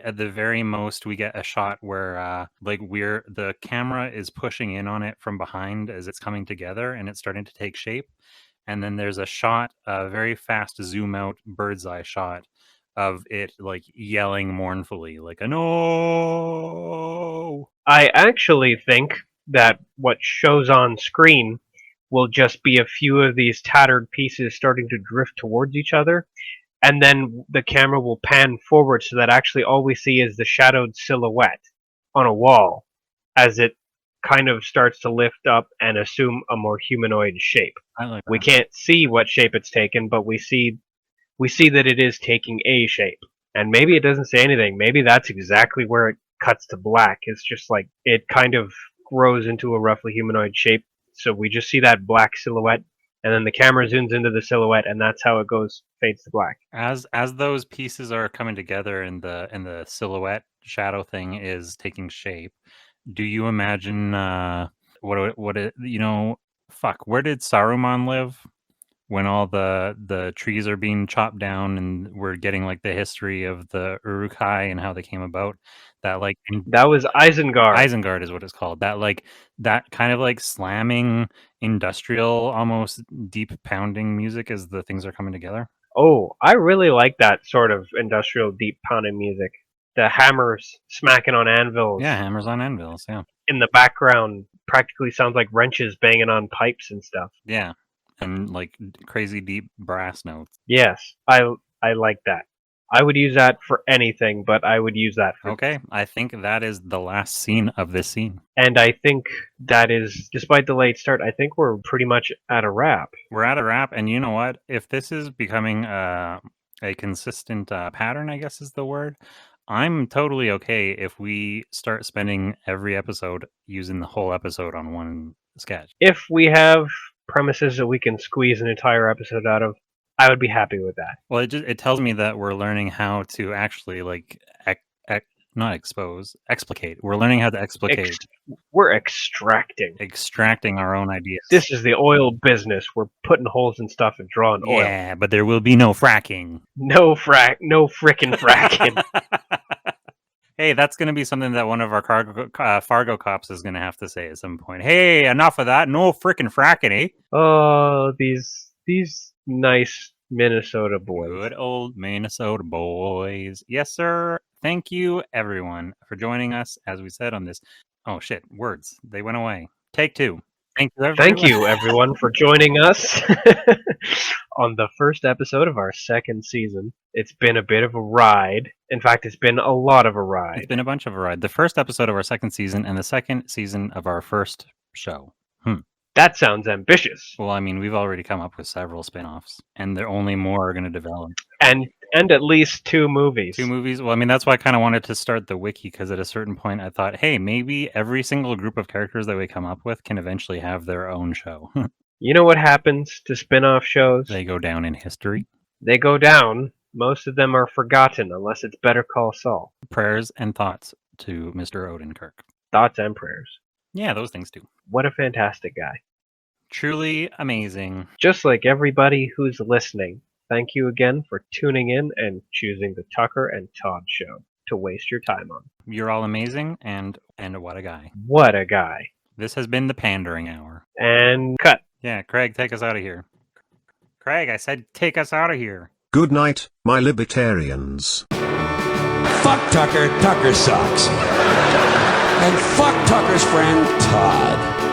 at the very most we get a shot where the camera is pushing in on it from behind as it's coming together and it's starting to take shape. And then there's a shot, a very fast zoom out bird's eye shot of it like yelling mournfully, like a no. I actually think that what shows on screen will just be a few of these tattered pieces starting to drift towards each other, and then the camera will pan forward so that actually all we see is the shadowed silhouette on a wall as it kind of starts to lift up and assume a more humanoid shape. I like We that. can't see what shape it's taken, but we see that it is taking a shape. And maybe it doesn't say anything. Maybe that's exactly where it cuts to black. It's just like it kind of grows into a roughly humanoid shape. So we just see that black silhouette, and then the camera zooms into the silhouette, and that's how it fades to black. As those pieces are coming together and the silhouette shadow thing is taking shape, do you imagine what it fuck, where did Saruman live when all the trees are being chopped down and we're getting like the history of the Uruk-hai and how they came about? That like That was Isengard. Isengard is what it's called. That kind of like slamming industrial, almost deep pounding music as the things are coming together. Oh, I really like that sort of industrial deep pounding music. The hammers smacking on anvils. Yeah, hammers on anvils. Yeah, In the background practically sounds like wrenches banging on pipes and stuff. yeah, and like crazy deep brass notes. Yes, I like that. I would use that for anything, but I would use that for Okay, I think that is the last scene of this scene. And I think that is, despite the late start, I think we're pretty much at a wrap. We're at a wrap, and you know what? If this is becoming a consistent pattern, I guess is the word, I'm totally okay if we start spending every episode using the whole episode on one sketch. If we have premises that we can squeeze an entire episode out of, I would be happy with that. Well, it tells me that we're learning how to actually like not expose, explicate. We're learning how to explicate, We're extracting. extracting our own ideas. This is the oil business. We're putting holes in stuff and drawing oil. Yeah, but there will be no fracking. No frickin' fracking. Hey, that's going to be something that one of our Fargo cops is going to have to say at some point. Hey, enough of that. No frickin' fracking, eh? Oh, these nice Minnesota boys. Good old Minnesota boys. Yes, sir. Thank you, everyone, for joining us, as we said on this. Oh, shit. Words. They went away. Take two. Thank you, everyone. Thank you, everyone, for joining us on the first episode of our second season. It's been a bit of a ride. In fact, it's been a lot of a ride. It's been a bunch of a ride. The first episode of our second season and the second season of our first show. That sounds ambitious. Well, I mean, we've already come up with several spin-offs, and there only more are going to develop. And at least 2 movies. 2 movies. Well, I mean, that's why I kind of wanted to start the wiki, because at a certain point I thought, hey, maybe every single group of characters that we come up with can eventually have their own show. You know what happens to spin-off shows? They go down in history. They go down. Most of them are forgotten, unless it's Better Call Saul. Prayers and thoughts to Mr. Odenkirk. Thoughts and prayers. Yeah, those things too. What a fantastic guy. Truly amazing. Just like everybody who's listening, thank you again for tuning in and choosing the Tucker and Todd Show. to waste your time on. You're all amazing, and what a guy. What a guy. This has been the pandering hour. And cut. Yeah, Craig, take us out of here. Craig, I said take us out of here. Good night, my libertarians. Fuck Tucker, Tucker sucks. And fuck Tucker's friend, Todd.